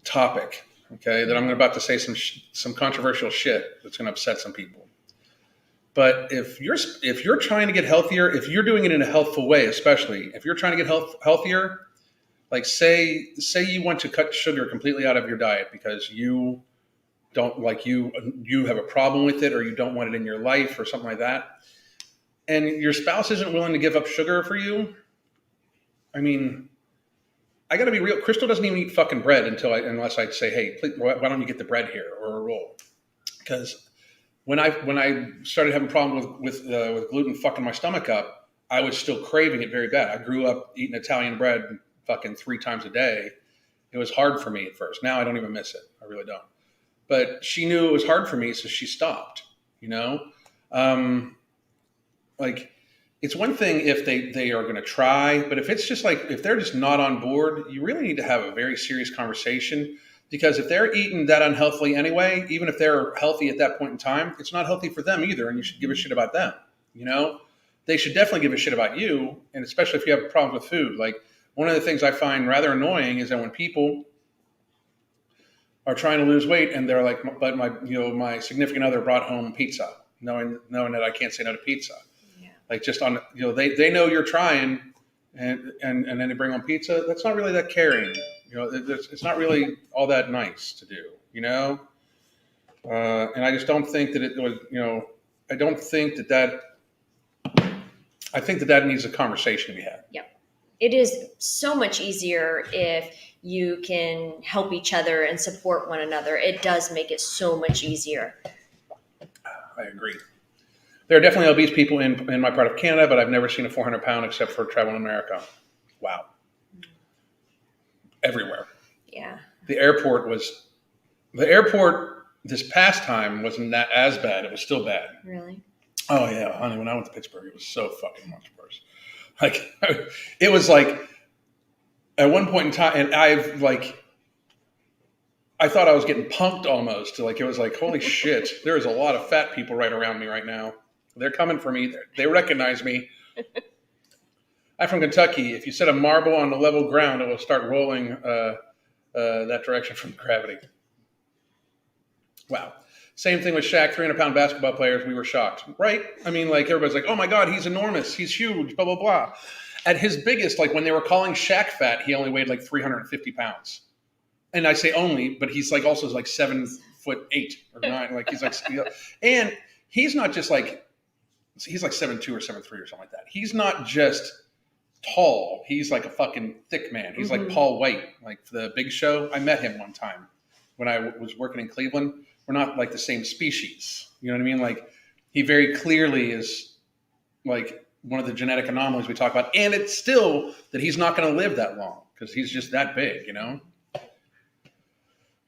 topic. Okay, that I'm about to say some controversial shit that's going to upset some people. But if you're trying to get healthier, if you're doing it in a healthful way, especially if you're trying to get healthier, like say you want to cut sugar completely out of your diet because you don't like you have a problem with it, or you don't want it in your life or something like that, and your spouse isn't willing to give up sugar for you. I mean, I got to be real. Crystal doesn't even eat fucking bread unless I say, hey, please, why don't you get the bread here or a roll? Because when I started having problems with gluten fucking my stomach up, I was still craving it very bad. I grew up eating Italian bread fucking 3 times a day. It was hard for me at first. Now I don't even miss it. I really don't. But she knew it was hard for me, so she stopped. You know, like. It's one thing if they are going to try, but if it's just like, if they're just not on board, you really need to have a very serious conversation, because if they're eating that unhealthily anyway, even if they're healthy at that point in time, it's not healthy for them either. And you should give a shit about them. You know, they should definitely give a shit about you. And especially if you have problems with food. Like, one of the things I find rather annoying is that when people are trying to lose weight and they're like, but my significant other brought home pizza, knowing that I can't say no to pizza. Like, just on, they know you're trying, and then they bring on pizza. That's not really that caring. It's not really all that nice to do. And I just don't think that it was. I don't think that. I think that needs a conversation to be had. Yep, it is so much easier if you can help each other and support one another. It does make it so much easier. I agree. There are definitely obese people in my part of Canada, but I've never seen a 400-pound except for travel in America. Wow. Everywhere. Yeah. The airport this past time wasn't that as bad. It was still bad. Really? Oh yeah, honey, when I went to Pittsburgh, it was so fucking much worse. Like, it was like, at one point in time, and I thought I was getting punked almost. Like, it was like, holy shit, there's a lot of fat people right around me right now. They're coming for me. They recognize me. I'm from Kentucky. If you set a marble on the level ground, it will start rolling that direction from gravity. Wow. Same thing with Shaq, 300-pound basketball players. We were shocked, right? I mean, like, everybody's like, oh my God, he's enormous. He's huge, blah, blah, blah. At his biggest, like, when they were calling Shaq fat, he only weighed like 350 pounds. And I say only, but he's like also like 7'8" or 9. Like, he's like, and he's not just like, he's like 7'2" or 7'3" or something like that. He's not just tall. He's like a fucking thick man. He's like Paul White, like the Big Show. I met him one time when I was working in Cleveland. We're not like the same species. You know what I mean? Like, he very clearly is like one of the genetic anomalies we talk about. And it's still that he's not going to live that long because he's just that big,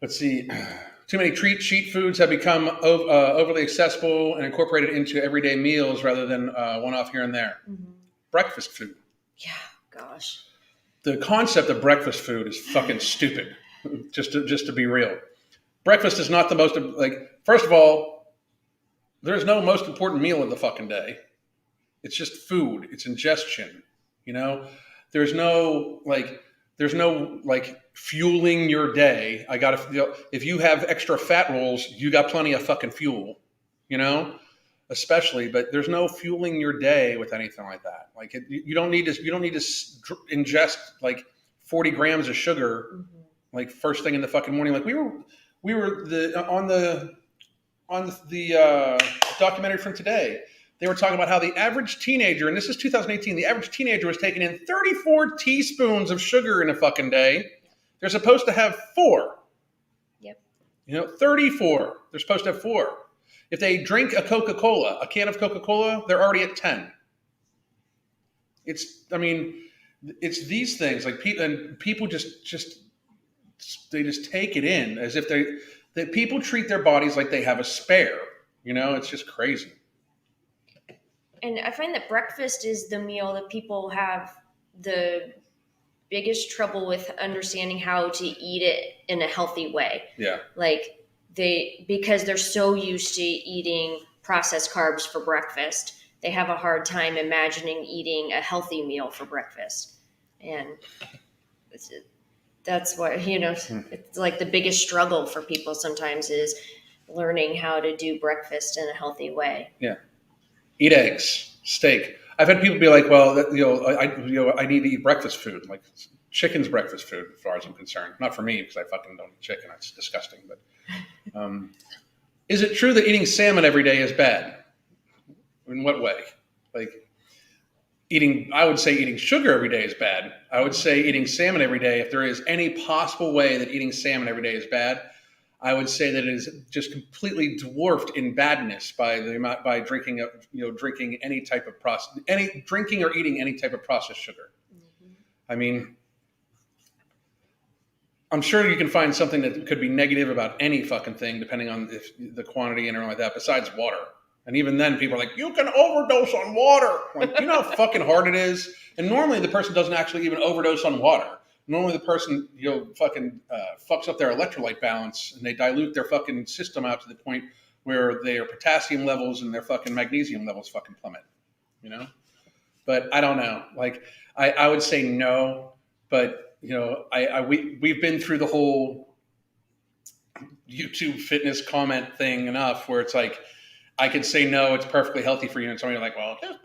Let's see. Too many sheet foods have become overly accessible and incorporated into everyday meals rather than one-off here and there. Mm-hmm. Breakfast food. Yeah, gosh. The concept of breakfast food is fucking stupid, just to be real. Breakfast is not the most, first of all, there's no most important meal of the fucking day. It's just food. It's ingestion, There's no fueling your day. If you have extra fat rolls, you got plenty of fucking fuel, especially, but there's no fueling your day with anything like that. Like, you don't need to ingest like 40 grams of sugar, like first thing in the fucking morning. Like, we were on the documentary from today. They were talking about how the average teenager, and this is 2018, the average teenager was taking in 34 teaspoons of sugar in a fucking day. They're supposed to have 4. Yep. 34. They're supposed to have 4. If they drink a Coca-Cola, a can of Coca-Cola, they're already at 10. It's these things like people just they just take it in as if that people treat their bodies like they have a spare. It's just crazy. And I find that breakfast is the meal that people have the biggest trouble with understanding how to eat it in a healthy way. Yeah. Like because they're so used to eating processed carbs for breakfast, they have a hard time imagining eating a healthy meal for breakfast. And that's what, it's like the biggest struggle for people sometimes is learning how to do breakfast in a healthy way. Yeah. Eat eggs, steak. I've had people be like, well, I need to eat breakfast food. Like chicken's breakfast food, as far as I'm concerned. Not for me, because I fucking don't eat chicken. It's disgusting. But is it true that eating salmon every day is bad? In what way? Like I would say eating sugar every day is bad. I would say eating salmon every day, if there is any possible way that eating salmon every day is bad, I would say that it is just completely dwarfed in badness by drinking any type of drinking or eating any type of processed sugar. Mm-hmm. I mean, I'm sure you can find something that could be negative about any fucking thing, depending on the quantity and everything like that, besides water. And even then, people are like, you can overdose on water. Like, you know how fucking hard it is? And normally the person doesn't actually even overdose on water. Normally the person, fucking fucks up their electrolyte balance and they dilute their fucking system out to the point where their potassium levels and their fucking magnesium levels fucking plummet, But I don't know. Like, I would say no, but, we've been through the whole YouTube fitness comment thing enough where it's like, I could say no, it's perfectly healthy for you, and somebody's like, well, just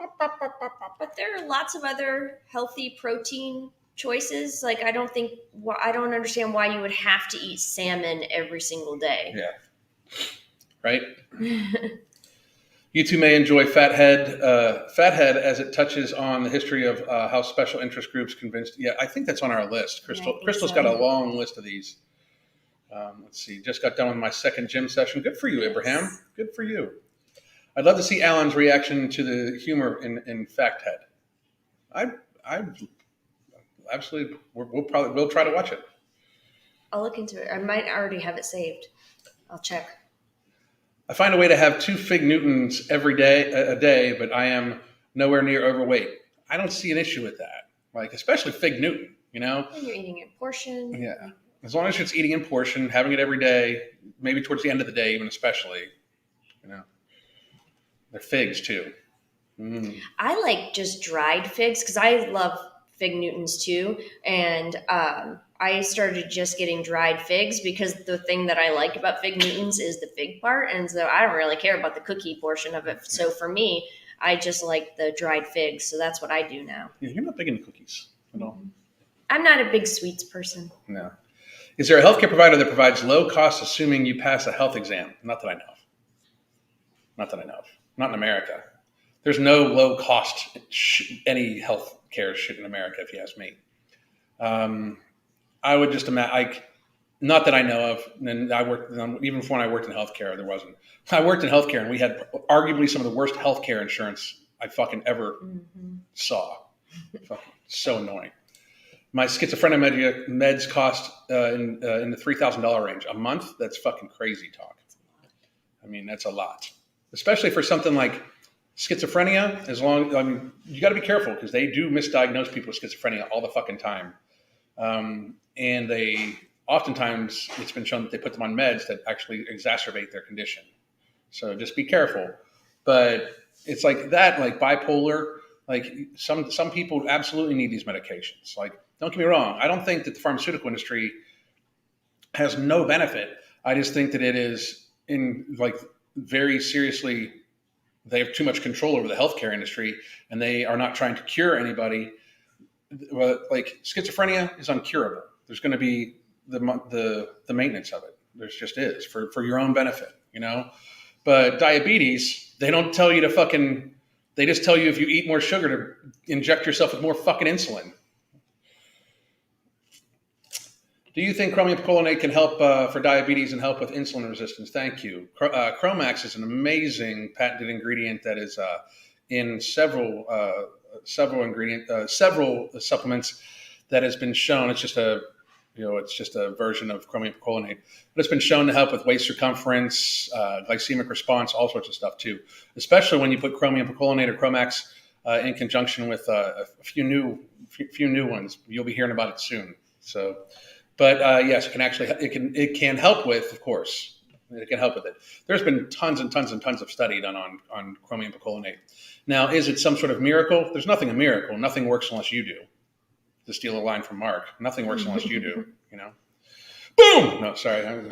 but there are lots of other healthy protein choices. Like I don't understand why you would have to eat salmon every single day. Yeah. Right? You two may enjoy Fathead as it touches on the history of how special interest groups convinced. Yeah, I think that's on our list. Crystal's got a long list of these. Let's see. Just got done with my second gym session. Good for you, Abraham. Good for you. I'd love to see Alan's reaction to the humor in Fathead. I absolutely. We'll try to watch it. I'll look into it. I might already have it saved. I'll check. I find a way to have 2 Fig Newtons every day, a day, but I am nowhere near overweight. I don't see an issue with that. Like, especially Fig Newton, And you're eating in portion. Yeah. As long as it's eating in portion, having it every day, maybe towards the end of the day, even especially, They're figs too. Mm. I like just dried figs because I love Fig Newtons too. And I started just getting dried figs because the thing that I like about Fig Newtons is the fig part. And so I don't really care about the cookie portion of it. So for me, I just like the dried figs. So that's what I do now. Yeah, you're not big into cookies at all. I'm not a big sweets person. No. Is there a healthcare provider that provides low cost assuming you pass a health exam? Not that I know of. Not in America. There's no low cost any health care shit in America, if you ask me. I would just imagine, not that I know of, and I worked, even when I worked in healthcare, there wasn't. I worked in healthcare, and we had arguably some of the worst healthcare insurance I fucking ever saw. Fucking so annoying. My schizophrenia meds cost in the $3,000 range a month. That's fucking crazy talk. I mean, that's a lot, especially for something like schizophrenia. You got to be careful because they do misdiagnose people with schizophrenia all the fucking time, and they oftentimes it's been shown that they put them on meds that actually exacerbate their condition. So just be careful. But it's like that, like bipolar. Like some people absolutely need these medications. Like, don't get me wrong. I don't think that the pharmaceutical industry has no benefit. I just think that it is very seriously, they have too much control over the healthcare industry and they are not trying to cure anybody. Like schizophrenia is uncurable. There's going to be the maintenance of it. There just is for your own benefit, but diabetes, they don't tell you they just tell you if you eat more sugar to inject yourself with more fucking insulin. Do you think chromium picolinate can help for diabetes and help with insulin resistance? Thank you. Chromax is an amazing patented ingredient that is in several supplements that has been shown. It's just a version of chromium picolinate, but it's been shown to help with waist circumference, glycemic response, all sorts of stuff too. Especially when you put chromium picolinate or Chromax in conjunction with a few new ones. You'll be hearing about it soon. So, but yes, it can help with, of course, it can help with it. There's been tons and tons and tons of study done on chromium picolinate. Now, is it some sort of miracle? There's nothing a miracle. Nothing works unless you do. To steal a line from Mark, nothing works unless you do. Boom. No, sorry.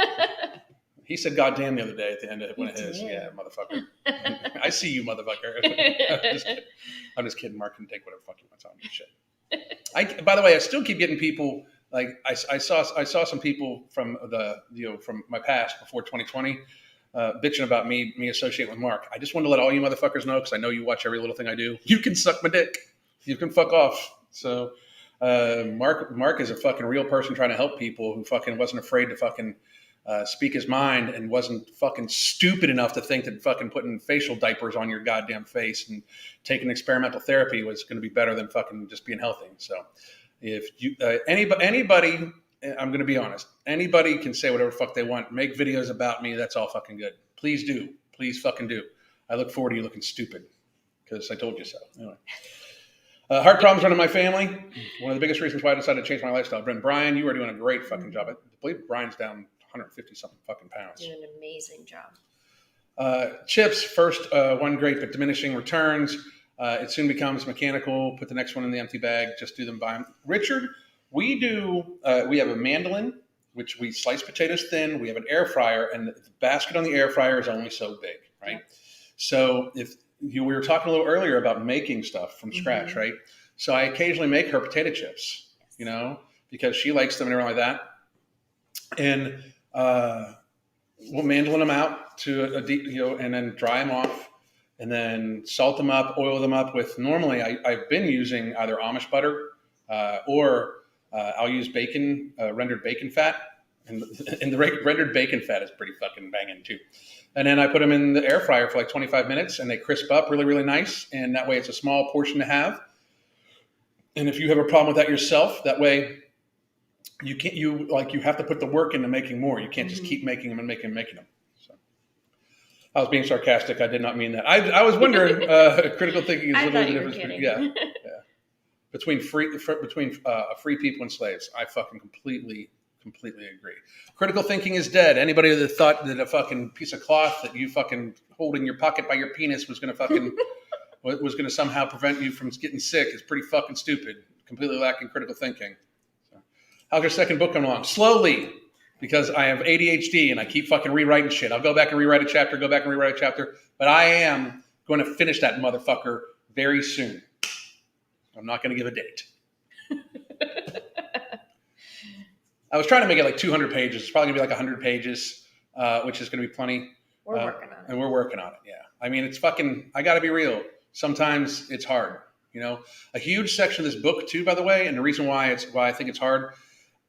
He said "goddamn" the other day at the end of one of his. Yeah, motherfucker. I see you, motherfucker. I'm just kidding. Mark can take whatever fuck he wants on me. Shit. By the way, I still keep getting people like I saw some people from from my past before 2020 bitching about me associating with Mark. I just wanted to let all you motherfuckers know, because I know you watch every little thing I do. You can suck my dick. You can fuck off. So. Mark is a fucking real person trying to help people who fucking wasn't afraid to fucking speak his mind and wasn't fucking stupid enough to think that fucking putting facial diapers on your goddamn face and taking experimental therapy was going to be better than fucking just being healthy. So if you anybody, I'm going to be honest, anybody can say whatever fuck they want, make videos about me. That's all fucking good. Please do. Please fucking do. I look forward to you looking stupid because I told you so. Anyway. Heart problems run in my family. One of the biggest reasons why I decided to change my lifestyle. Brian, you are doing a great fucking job. I believe Brian's down 150 something fucking pounds. Doing an amazing job. Chips, first one great but diminishing returns. It soon becomes mechanical. Put the next one in the empty bag. Just do them by them. Richard, we have a mandolin, which we slice potatoes thin. We have an air fryer, and the basket on the air fryer is only so big, right? Yeah. So we were talking a little earlier about making stuff from scratch, right? So I occasionally make her potato chips, because she likes them and everything like that. And we'll mandolin them out to a deep, and then dry them off, and then salt them up, oil them up with. Normally, I've been using either Amish butter or I'll use bacon, rendered bacon fat, and the rendered bacon fat is pretty fucking banging too. And then I put them in the air fryer for like 25 minutes, and they crisp up really, really nice. And that way, it's a small portion to have. And if you have a problem with that yourself, that way you have to put the work into making more. You can't just keep making them and making them. So I was being sarcastic. I did not mean that. I was wondering. Critical thinking is a little bit different. Yeah. Between free people and slaves, I fucking completely agree. Critical thinking is dead. Anybody that thought that a fucking piece of cloth that you fucking hold in your pocket by your penis was going to somehow prevent you from getting sick is pretty fucking stupid. Completely lacking critical thinking. So, how's your second book coming along? Slowly, because I have ADHD and I keep fucking rewriting shit. I'll go back and rewrite a chapter, but I am going to finish that motherfucker very soon. I'm not going to give a date. I was trying to make it like 200 pages. It's probably going to be like 100 pages, which is going to be plenty. We're working on it. And we're working on it, yeah. I mean, it's fucking, I got to be real. Sometimes it's hard, A huge section of this book, too, by the way, and the reason why I think it's hard,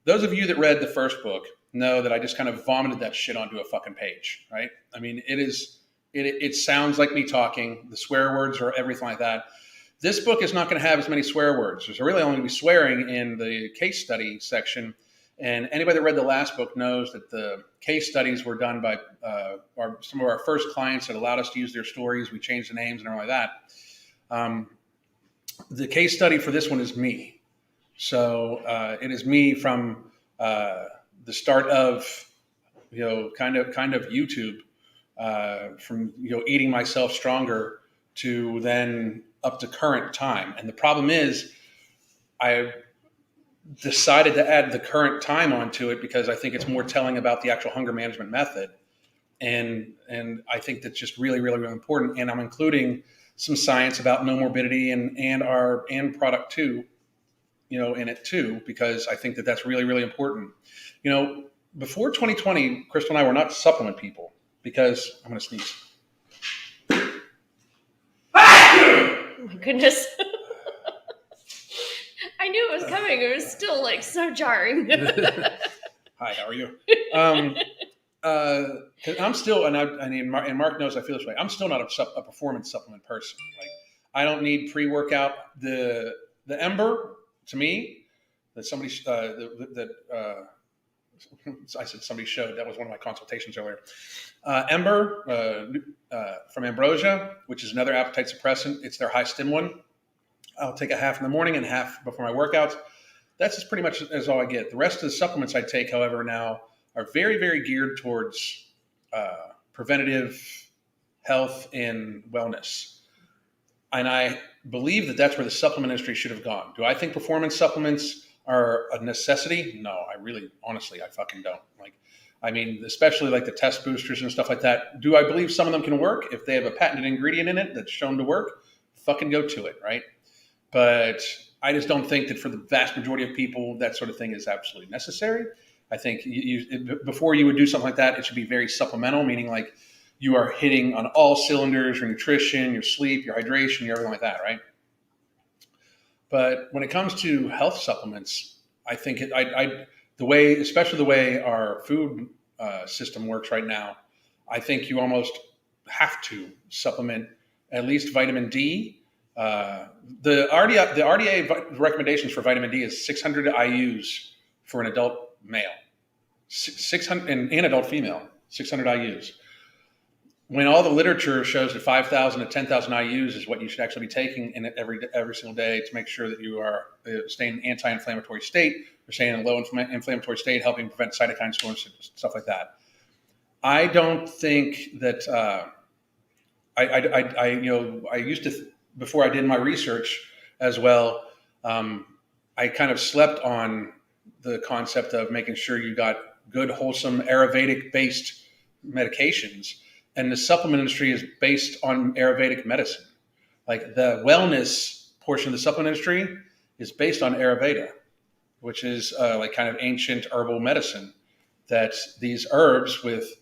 those of you that read the first book know that I just kind of vomited that shit onto a fucking page, right? I mean, it sounds like me talking. The swear words or everything like that. This book is not going to have as many swear words. There's really only going to be swearing in the case study section. And anybody that read the last book knows that the case studies were done by some of our first clients that allowed us to use their stories. We changed the names and everything like that. The case study for this one is me. So it is me from the start of, kind of YouTube, from, eating myself stronger to then up to current time. And the problem is I decided to add the current time onto it because I think it's more telling about the actual hunger management method. And I think that's just really, really, really important. And I'm including some science about no morbidity and product 2, in it too, because I think that that's really, really important. Before 2020, Crystal and I were not supplement people because I'm going to sneeze. Oh my goodness. I knew it was coming. It was still like so jarring. Hi, how are you? 'Cause I'm still, and Mark knows I feel this way. I'm still not a performance supplement person. Like, I don't need pre-workout. The Ember, to me, that somebody I said somebody showed. That was one of my consultations earlier. Ember from Ambrosia, which is another appetite suppressant. It's their high stim one. I'll take a half in the morning and half before my workouts. That's just pretty much as all I get. The rest of the supplements I take, however, now are very, very geared towards preventative health and wellness. And I believe that that's where the supplement industry should have gone. Do I think performance supplements are a necessity? No, honestly, I fucking don't. Like, I mean, especially like the Tess boosters and stuff like that. Do I believe some of them can work? If they have a patented ingredient in it that's shown to work, fucking go to it, right? But I just don't think that for the vast majority of people, that sort of thing is absolutely necessary. I think before you would do something like that, it should be very supplemental, meaning like you are hitting on all cylinders, your nutrition, your sleep, your hydration, everything like that, right? But when it comes to health supplements, I think especially the way our food system works right now, I think you almost have to supplement at least vitamin D. The RDA recommendations for vitamin D is 600 IUs for an adult male, 600 and an adult female, 600 IUs. When all the literature shows that 5,000 to 10,000 IUs is what you should actually be taking in it every single day to make sure that you are staying in an anti-inflammatory state, or staying in a low inflammatory state, helping prevent cytokine storms, stuff like that. I don't think that I used to, before I did my research as well, I kind of slept on the concept of making sure you got good, wholesome Ayurvedic-based medications. And the supplement industry is based on Ayurvedic medicine. Like, the wellness portion of the supplement industry is based on Ayurveda, which is like kind of ancient herbal medicine. That these herbs with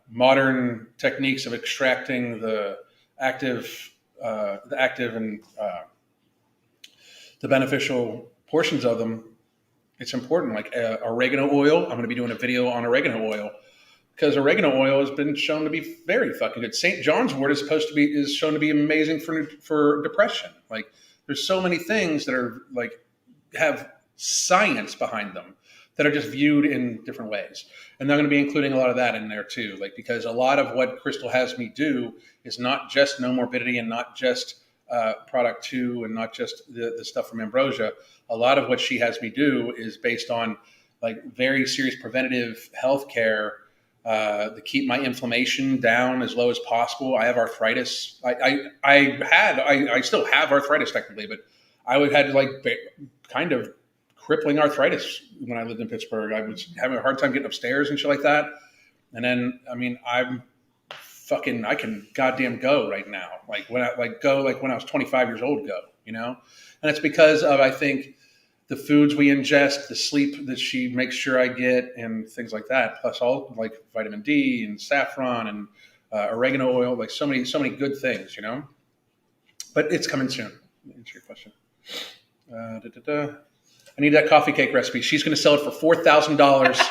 modern techniques of extracting the active and the beneficial portions of them, it's important. Like oregano oil, I'm going to be doing a video on oregano oil, because oregano oil has been shown to be very fucking good. St. John's wort is shown to be amazing for depression. Like, there's so many things that are like have science behind them that are just viewed in different ways. And they're going to be including a lot of that in there too. Like, because a lot of what Crystal has me do is not just no morbidity and not just product 2 and not just the stuff from Ambrosia. A lot of what she has me do is based on like very serious preventative health care to keep my inflammation down as low as possible. I have arthritis. I still have arthritis technically, but I had like kind of crippling arthritis when I lived in Pittsburgh. I was having a hard time getting upstairs and shit like that. And then, I mean, I can goddamn go right now. Like when I was 25 years old, you know? And it's because of, I think, the foods we ingest, the sleep that she makes sure I get, and things like that. Plus all like vitamin D and saffron and oregano oil, like so many good things, you know. But it's coming soon. Answer your question. I need that coffee cake recipe. She's going to sell it for $4,000.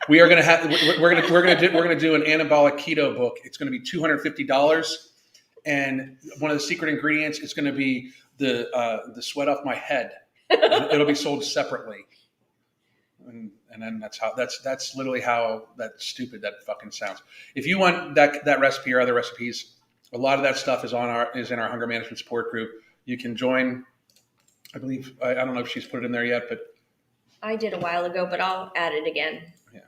We are going to have. We're going to do an anabolic keto book. It's going to be $250, and one of the secret ingredients is going to be the sweat off my head. It'll be sold separately, and then that's literally how that fucking sounds. If you want that recipe or other recipes, a lot of that stuff is in our hunger management support group. You can join. I believe I don't know if she's put it in there yet, but I did a while ago, but I'll add it again. Yeah,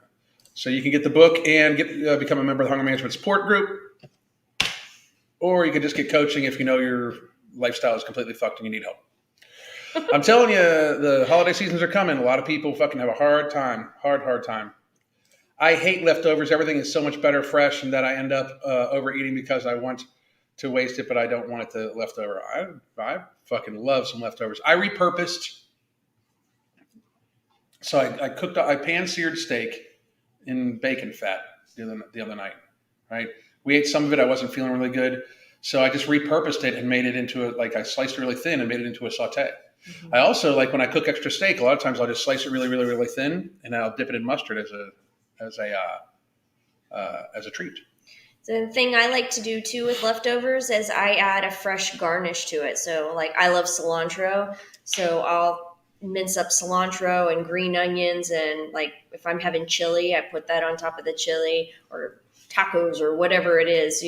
so you can get the book and become a member of the hunger management support group, or you can just get coaching if you know your lifestyle is completely fucked and you need help. I'm telling you, the holiday seasons are coming. A lot of people fucking have a hard time. I hate leftovers. Everything is so much better fresh, and that I end up overeating because I want to waste it, but I don't want it to left over. I fucking love some leftovers. I repurposed. So I pan-seared steak in bacon fat the other night, right? We ate some of it. I wasn't feeling really good. So I just repurposed it and made it into I sliced it really thin and made it into a saute. I also like when I cook extra steak. A lot of times I'll just slice it really, really, really thin, and I'll dip it in mustard as a treat. The thing I like to do too with leftovers is I add a fresh garnish to it. So like I love cilantro, so I'll mince up cilantro and green onions, and like if I'm having chili, I put that on top of the chili, or tacos or whatever it is.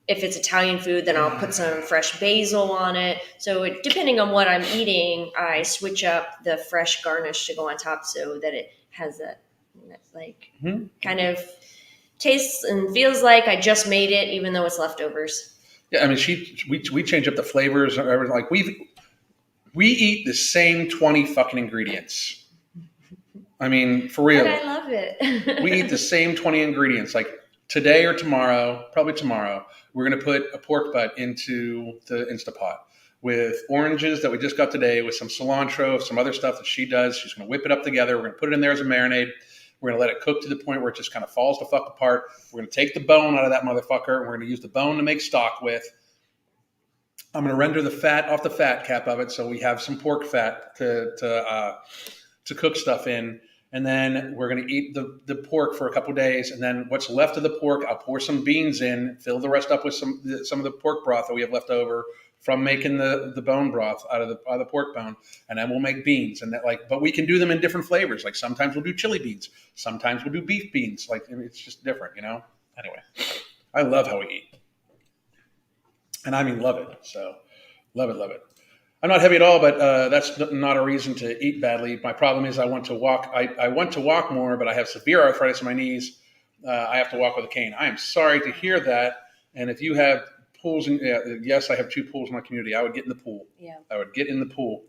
If it's Italian food, then I'll put some fresh basil on it. So depending on what I'm eating, I switch up the fresh garnish to go on top so that it has that kind of tastes and feels like I just made it, even though it's leftovers. Yeah, I mean, we change up the flavors. Like we eat the same 20 fucking ingredients. I mean, for real. But I love it. We eat the same 20 ingredients. Like today or tomorrow, probably tomorrow, we're going to put a pork butt into the Instapot with oranges that we just got today, with some cilantro, some other stuff that she does. She's going to whip it up together. We're going to put it in there as a marinade. We're going to let it cook to the point where it just kind of falls the fuck apart. We're going to take the bone out of that motherfucker, and we're going to use the bone to make stock with. I'm going to render the fat off the fat cap of it, so we have some pork fat to cook stuff in. And then we're going to eat the pork for a couple of days, and then what's left of the pork, I'll pour some beans in, fill the rest up with some of the pork broth that we have left over from making the bone broth out of the pork bone, and then we'll make beans. And but we can do them in different flavors. Like sometimes we'll do chili beans, sometimes we'll do beef beans. Like it's just different, Anyway, I love how we eat, and I mean love it. So love it. I'm not heavy at all, but that's not a reason to eat badly. My problem is I want to walk. I want to walk more, but I have severe arthritis in my knees. I have to walk with a cane. I am sorry to hear that. And if you have pools, yes, I have 2 pools in my community. I would get in the pool. Yeah. I would get in the pool.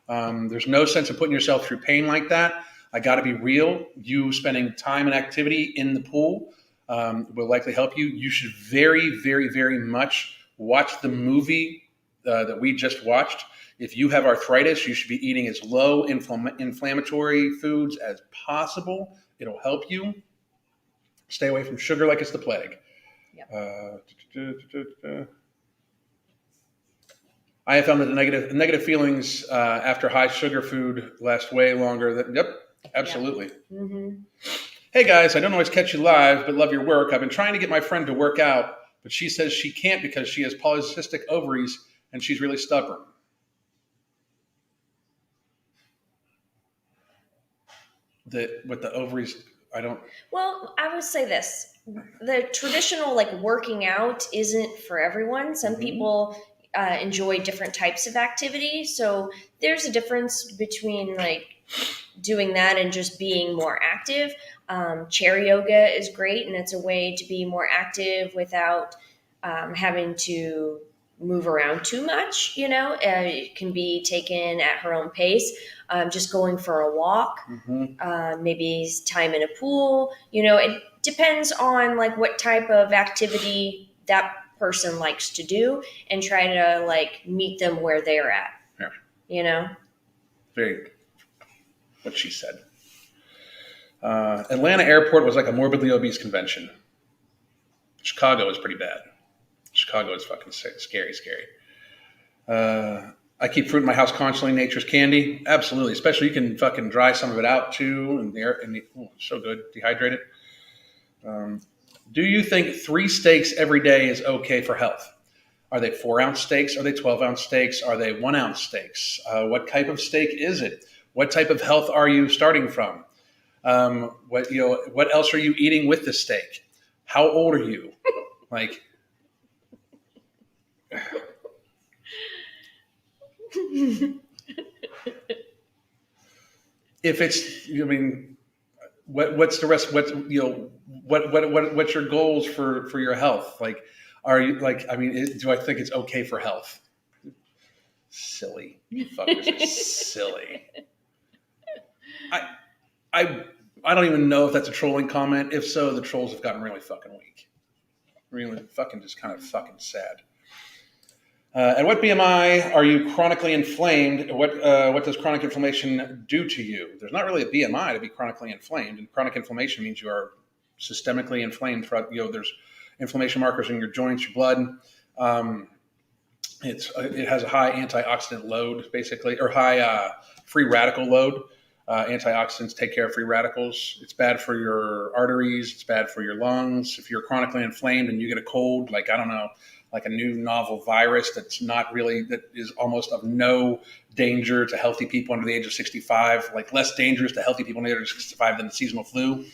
There's no sense of putting yourself through pain like that. I got to be real. You spending time and activity in the pool will likely help you. You should very, very, very much watch the movie that we just watched. If you have arthritis, you should be eating as low inflammatory foods as possible. It'll help you. Stay away from sugar like it's the plague. Yep. I have found that the negative feelings after high sugar food last way longer. Yep, absolutely. Yep. Mm-hmm. Hey guys, I don't always catch you live, but love your work. I've been trying to get my friend to work out, but she says she can't because she has polycystic ovaries and she's really stubborn. With the ovaries, I don't. Well, I would say this: the traditional working out isn't for everyone. Some people enjoy different types of activity, so there's a difference between doing that and just being more active. Chair yoga is great, and it's a way to be more active without having to move around too much. It can be taken at her own pace. Just going for a walk, maybe time in a pool. It depends on what type of activity that person likes to do, and try to meet them where they're at. Yeah. Very. What she said. Atlanta airport was like a morbidly obese convention. Chicago is pretty bad. Chicago is fucking scary. I keep fruit in my house constantly. Nature's candy. Absolutely. Especially you can fucking dry some of it out too. So good. Dehydrate it. Do you think 3 steaks every day is okay for health? Are they 4-ounce steaks? Are they 12-ounce steaks? Are they 1-ounce steaks? What type of steak is it? What type of health are you starting from? What else are you eating with the steak? How old are you? If it's, what's the rest? What's your goals for your health? Are you do I think it's okay for health? Silly, you fuckers are silly. I don't even know if that's a trolling comment. If so, the trolls have gotten really fucking weak. Really fucking just kind of fucking sad. At what BMI are you chronically inflamed? What does chronic inflammation do to you? There's not really a BMI to be chronically inflamed, and chronic inflammation means you are systemically inflamed throughout. There's inflammation markers in your joints, your blood. It has a high antioxidant load, basically, or high free radical load. Antioxidants take care of free radicals. It's bad for your arteries. It's bad for your lungs. If you're chronically inflamed and you get a cold, like, I don't know, like a new novel virus that is almost of no danger to healthy people under the age of 65, like less dangerous to healthy people under the age of 65 than the seasonal flu.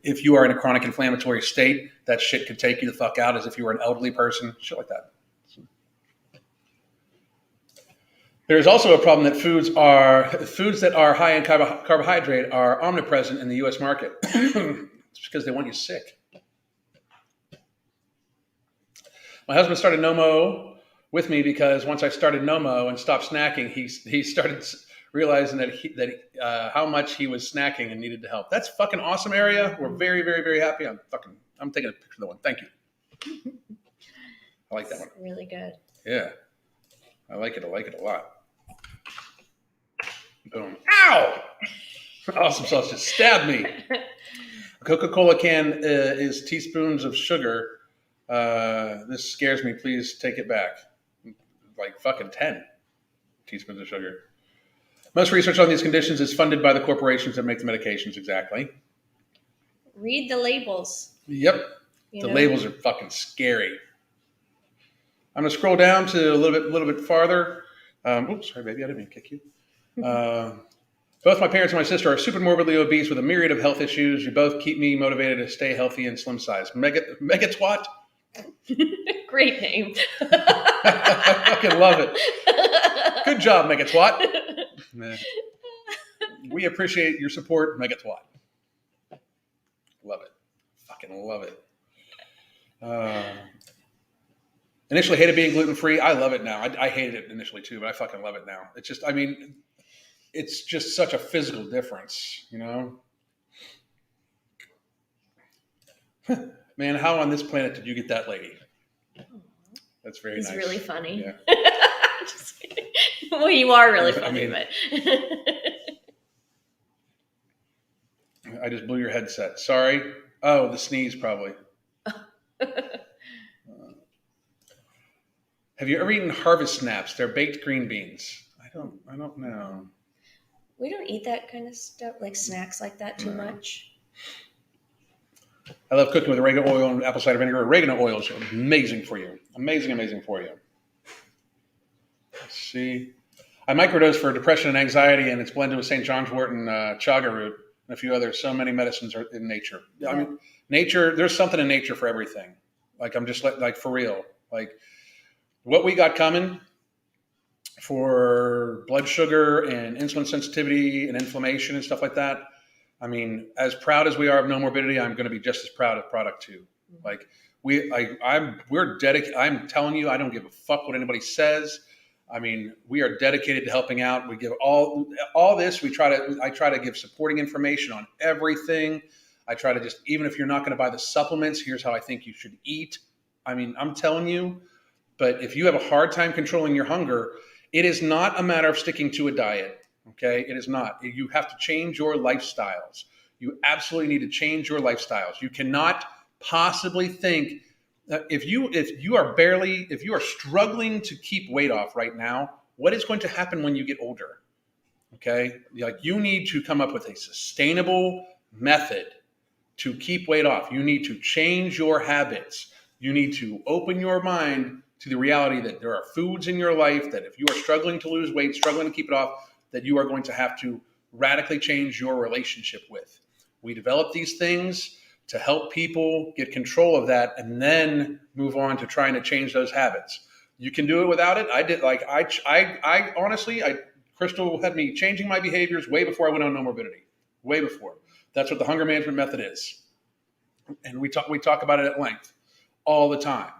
If you are in a chronic inflammatory state, that shit could take you the fuck out, as if you were an elderly person, shit like that. There's also a problem that foods that are high in carbohydrate are omnipresent in the U.S. market. It's because they want you sick. My husband started NOMO with me because once I started NOMO and stopped snacking, he started realizing that how much he was snacking and needed to help. That's fucking awesome area. We're very, very, very happy. I'm taking a picture of the one. Thank you. I like that one. Really good. Yeah. I like it a lot. Boom. Ow! Awesome sauce just stabbed me. A Coca-Cola can is teaspoons of sugar. This scares me. Please take it back. Like fucking 10 teaspoons of sugar. Most research on these conditions is funded by the corporations that make the medications. Exactly. Read the labels. Yep. The labels are fucking scary. I'm gonna scroll down to a little bit farther. Oops, sorry, baby, I didn't mean to kick you. Both my parents and my sister are super morbidly obese with a myriad of health issues. You both keep me motivated to stay healthy and slim size. Megatwat. Great name. I fucking love it. Good job, Megatwat. We appreciate your support, Megatwat. Love it. Fucking love it. Initially hated being gluten-free. I love it now. I hated it initially too, but I fucking love it now. It's just, I mean, it's just such a physical difference, you know? Man, how on this planet did you get that lady? That's very nice. He's really funny. Yeah. Just kidding. Well, you are really funny, but I just blew your headset. Sorry. Oh, the sneeze probably. Have you ever eaten harvest snaps? They're baked green beans. I don't know. We don't eat that kind of stuff, like snacks like that, too much. I love cooking with oregano oil and apple cider vinegar. Oregano oil is amazing for you. Amazing for you. Let's see. I microdose for depression and anxiety, and it's blended with St. John's wort and chaga root and a few others. So many medicines are in nature. Yeah. I mean, nature. There's something in nature for everything. Like, I'm just like for real. Like, what we got coming for blood sugar and insulin sensitivity and inflammation and stuff like that. I mean, as proud as we are of No Morbidity, I'm going to be just as proud of Product 2. Like, we're dedicated. I'm telling you, I don't give a fuck what anybody says. I mean, we are dedicated to helping out. We give all this. I try to give supporting information on everything. I try to just, even if you're not going to buy the supplements, here's how I think you should eat. I mean, I'm telling you. But if you have a hard time controlling your hunger, it is not a matter of sticking to a diet, okay? It is not. You have to change your lifestyles. You absolutely need to change your lifestyles. You cannot possibly think that if you are struggling to keep weight off right now, what is going to happen when you get older? Okay? Like, you need to come up with a sustainable method to keep weight off. You need to change your habits. You need to open your mind to the reality that there are foods in your life that if you are struggling to lose weight, struggling to keep it off, that you are going to have to radically change your relationship with. We develop these things to help people get control of that and then move on to trying to change those habits. You can do it without it. I did. Like, I honestly, Crystal had me changing my behaviors way before I went on No Morbidity. Way before. That's what the hunger management method is. And we talk about it at length all the time.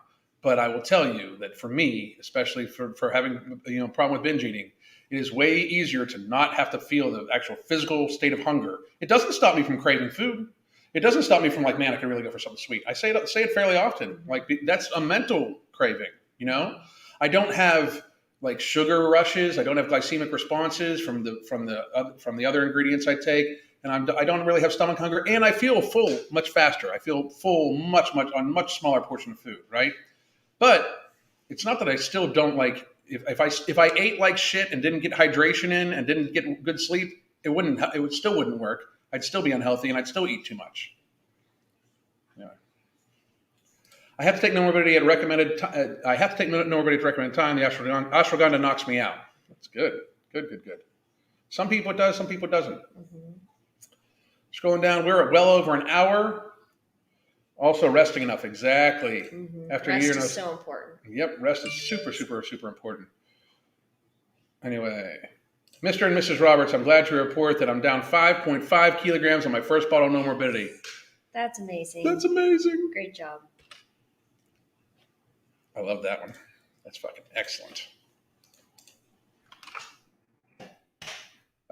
But I will tell you that for me, especially for having a problem with binge eating, it is way easier to not have to feel the actual physical state of hunger. It doesn't stop me from craving food. It doesn't stop me from like, man, I could really go for something sweet. I say it fairly often. Like, that's a mental craving, you know? I don't have like sugar rushes. I don't have glycemic responses from the other ingredients I take. And I don't really have stomach hunger. And I feel full much faster. I feel full much on a much smaller portion of food, right? But it's not that I still don't like, if I ate like shit and didn't get hydration in and didn't get good sleep, it still wouldn't work. I'd still be unhealthy and I'd still eat too much. Yeah. I have to take nomorbidity at recommended. I have to take nomorbidity at recommended time. The ashwagandha knocks me out. That's good. Good. Some people it does. Some people it doesn't. Mm-hmm. Scrolling down, we're at well over an hour. Also, resting enough. Exactly. Mm-hmm. After Rest a year, is so important. Yep, rest is super important. Anyway, Mr. and Mrs. Roberts, I'm glad to report that I'm down 5.5 kilograms on my first bottle of no morbidity. That's amazing. That's amazing. Great job. I love that one. That's fucking excellent.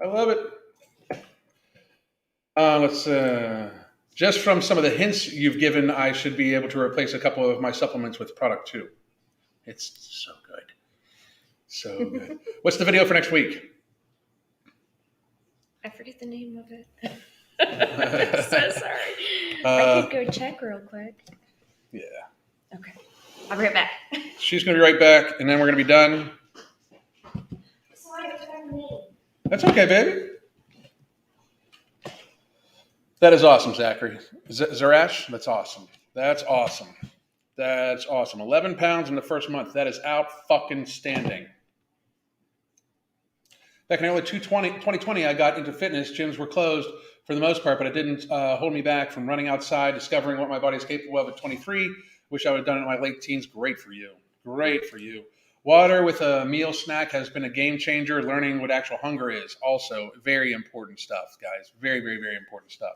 I love it. Just from some of the hints you've given, I should be able to replace a couple of my supplements with product 2. It's so good. So good. What's the video for next week? I forget the name of it. I'm so sorry. I could go check real quick. Yeah. Okay. I'll be right back. She's going to be right back, and then we're going to be done. That's okay, baby. That is awesome, Zachary. Zarash, that's awesome. That's awesome. 11 pounds in the first month. That is out fucking standing. Back in early 2020, I got into fitness. Gyms were closed for the most part, but it didn't hold me back from running outside, discovering what my body is capable of at 23. Wish I would have done it in my late teens. Great for you. Water with a meal snack has been a game changer. Learning what actual hunger is also very important stuff, guys. Very, very, very important stuff.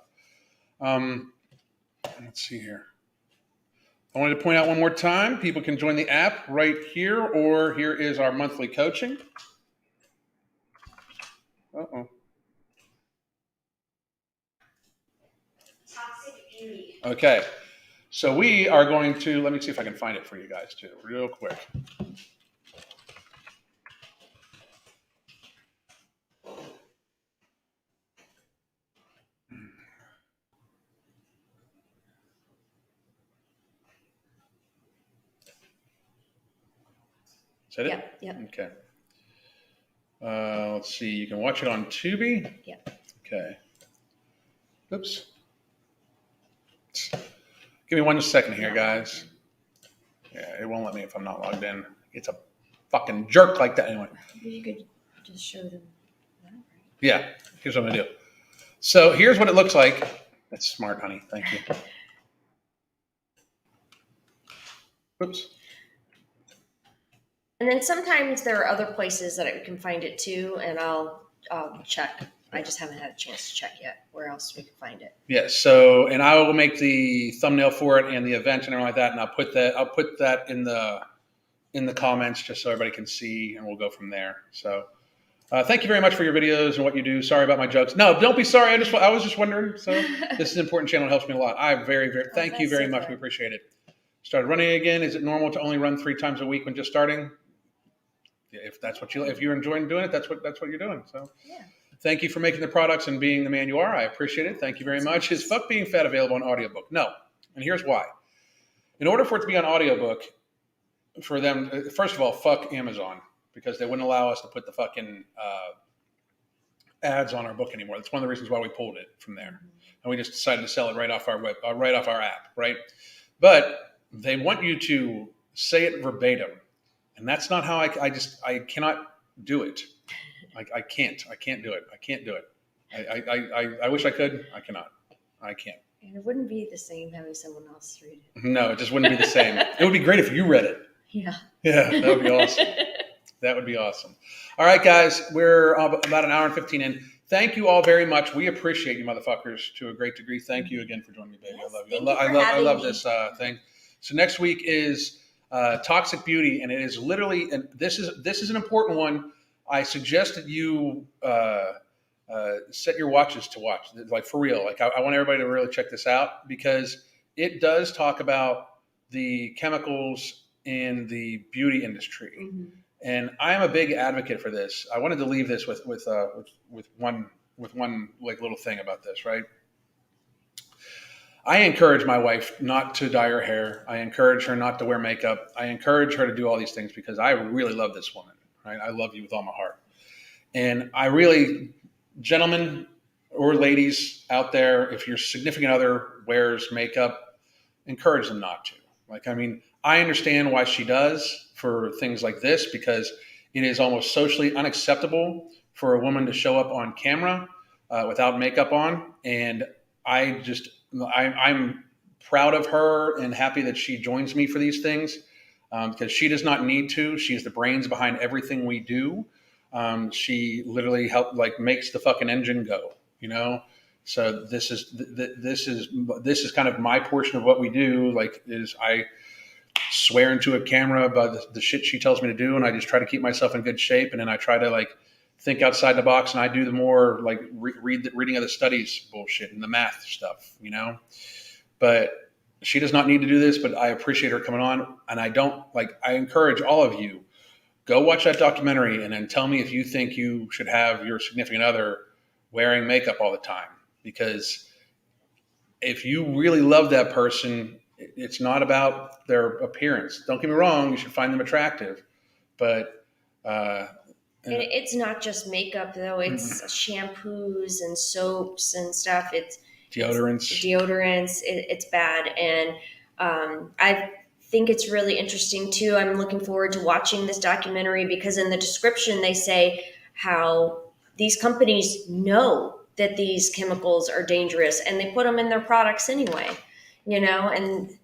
Let's see here. I wanted to point out one more time, people can join the app right here, or here is our monthly coaching. Toxic beauty. Okay. So we are going to, let me see if I can find it for you guys too, real quick. Is that it? Yep. Okay. Let's see. You can watch it on Tubi. Yep. Okay. Oops. Give me 1 second here, guys. Yeah, it won't let me if I'm not logged in. It's a fucking jerk like that. Anyway. Maybe you could just show them that, right? Yeah. Here's what I'm going to do. So here's what it looks like. That's smart, honey. Thank you. Oops. And then sometimes there are other places that I can find it too, and I'll check. I just haven't had a chance to check yet where else we can find it. Yes. So, and I will make the thumbnail for it and the event and everything like that, and I'll put that in the comments just so everybody can see, and we'll go from there. So, thank you very much for your videos and what you do. Sorry about my jokes. No, don't be sorry. I was just wondering. So, this is an important channel. It helps me a lot. Thank you very much. We appreciate it. Started running again. Is it normal to only run 3 times a week when just starting? Yeah, if you're enjoying doing it, that's what you're doing. So, yeah. Thank you for making the products and being the man you are. I appreciate it. Thank you very much. Is Fuck Being Fat available on audiobook? No. And here's why. In order for it to be on audiobook, for them, first of all, fuck Amazon, because they wouldn't allow us to put the fucking ads on our book anymore. That's one of the reasons why we pulled it from there. And we just decided to sell it right off our app, right? But they want you to say it verbatim. And that's not how I cannot do it. I can't do it. I wish I could. I cannot. I can't. And it wouldn't be the same having someone else read it. No, it just wouldn't be the same. It would be great if you read it. Yeah. Yeah, that would be awesome. That would be awesome. All right, guys, we're about an hour and 15 in. Thank you all very much. We appreciate you motherfuckers to a great degree. Thank you again for joining me, baby. Yes, I love you. I love this thing. So next week is Toxic Beauty, and it is literally, and this is an important one. I suggest that you set your watches to watch, like for real. Like I want everybody to really check this out because it does talk about the chemicals in the beauty industry, and I am a big advocate for this. I wanted to leave this with one like little thing about this, right? I encourage my wife not to dye her hair. I encourage her not to wear makeup. I encourage her to do all these things because I really love this woman. Right? I love you with all my heart. And I really, gentlemen or ladies out there, if your significant other wears makeup, encourage them not to. Like, I mean, I understand why she does for things like this because it is almost socially unacceptable for a woman to show up on camera without makeup on. And I'm proud of her and happy that she joins me for these things because she does not need to. She's the brains behind everything we do. She literally makes the fucking engine go, you know? So this is kind of my portion of what we do. Like, is I swear into a camera about the shit she tells me to do, and I just try to keep myself in good shape, and then I try to like think outside the box, and I do the more like reading of the studies bullshit and the math stuff, you know. But she does not need to do this. But I appreciate her coming on, and I encourage all of you, go watch that documentary, and then tell me if you think you should have your significant other wearing makeup all the time. Because if you really love that person, it's not about their appearance. Don't get me wrong; you should find them attractive, but it's not just makeup though. It's shampoos and soaps and stuff. It's deodorants. It's bad, and I think it's really interesting too. I'm looking forward to watching this documentary because in the description they say how these companies know that these chemicals are dangerous and they put them in their products anyway, you know, and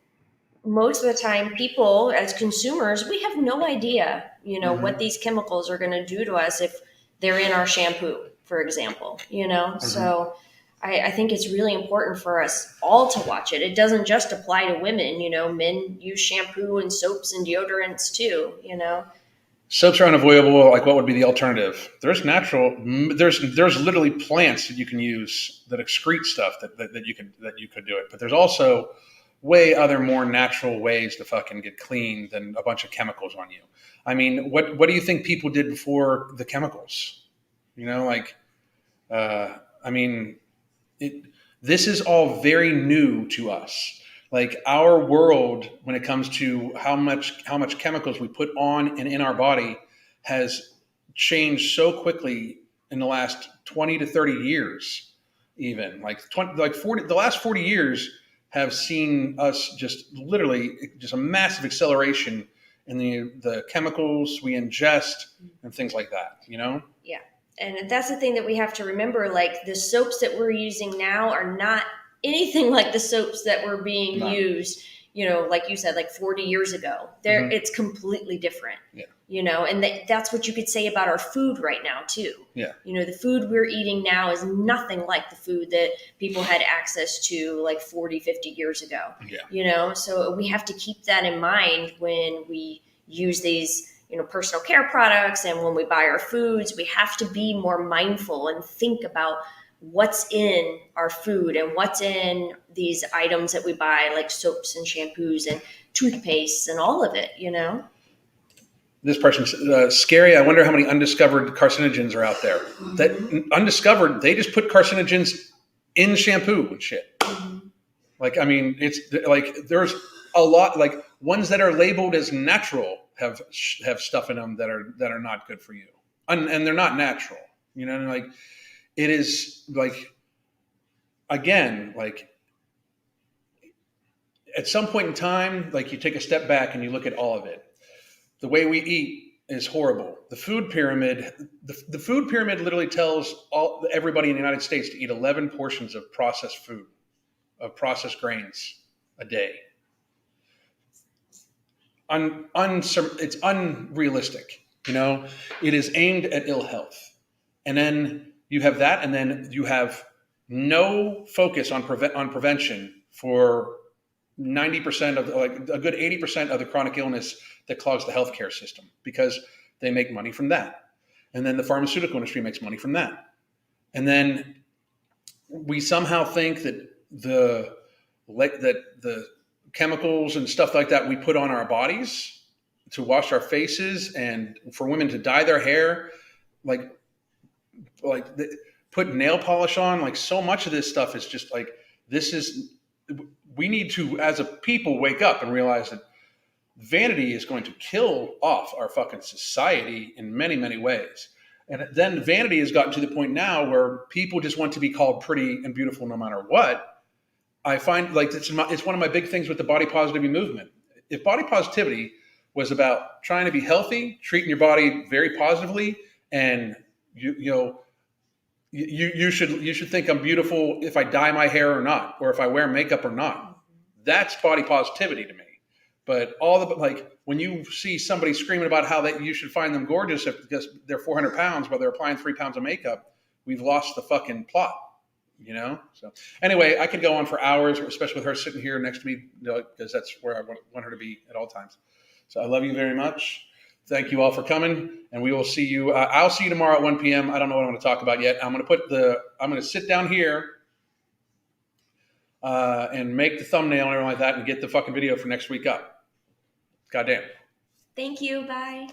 most of the time people as consumers, we have no idea, you know, what these chemicals are going to do to us if they're in our shampoo, for example, you know? So I think it's really important for us all to watch it. It doesn't just apply to women, you know, men use shampoo and soaps and deodorants too, you know? Soaps are unavoidable. Like, what would be the alternative? There's literally plants that you can use that excrete stuff that you could do it. But there's also way other more natural ways to fucking get clean than a bunch of chemicals on you. I mean, what do you think people did before the chemicals? You know, like, I mean, this is all very new to us. Like, our world, when it comes to how much chemicals we put on and in our body, has changed so quickly in the last 20 to 30 years. Even the last 40 years have seen us just a massive acceleration in the chemicals we ingest and things like that. You know? Yeah, and that's the thing that we have to remember. Like, the soaps that we're using now are not anything like the soaps that were being used, you know, like you said, like 40 years ago. It's completely different. Yeah. You know, and that's what you could say about our food right now too. Yeah. You know, the food we're eating now is nothing like the food that people had access to like 40, 50 years ago. Yeah. You know, so we have to keep that in mind when we use these, you know, personal care products, and when we buy our foods. We have to be more mindful and think about what's in our food and what's in these items that we buy, like soaps and shampoos and toothpastes and all of it, you know? This person's scary. I wonder how many undiscovered carcinogens are out there. That undiscovered, they just put carcinogens in shampoo and shit. Like, I mean, it's like there's a lot, like ones that are labeled as natural have stuff in them that are not good for you, and they're not natural. You know, and like, it is like, again, like at some point in time, like you take a step back and you look at all of it. The way we eat is horrible. The food pyramid, the food pyramid literally tells everybody in the United States to eat 11 portions of processed food, of processed grains a day. It's unrealistic. You know, it is aimed at ill health. And then you have that, and then you have no focus on prevention for 90% of, like, a good 80% of the chronic illness that clogs the healthcare system, because they make money from that. And then the pharmaceutical industry makes money from that. And then we somehow think that the chemicals and stuff like that we put on our bodies to wash our faces, and for women to dye their hair, like put nail polish on, like so much of this stuff is just like, this is we need to, as a people, wake up and realize that vanity is going to kill off our fucking society in many, many ways. And then vanity has gotten to the point now where people just want to be called pretty and beautiful no matter what. I find like it's one of my big things with the body positivity movement. If body positivity was about trying to be healthy, treating your body very positively, and you should think I'm beautiful if I dye my hair or not, or if I wear makeup or not. That's body positivity to me. But all the like when you see somebody screaming about how that you should find them gorgeous because they're 400 pounds while they're applying 3 pounds of makeup, we've lost the fucking plot, you know. So anyway, I could go on for hours, especially with her sitting here next to me, because that's where I want her to be at all times. So I love you very much. Thank you all for coming, and we will see you. I'll see you tomorrow at 1 p.m. I don't know what I'm going to talk about yet. I'm going to sit down here and make the thumbnail and everything like that, and get the fucking video for next week up. Goddamn. Thank you. Bye.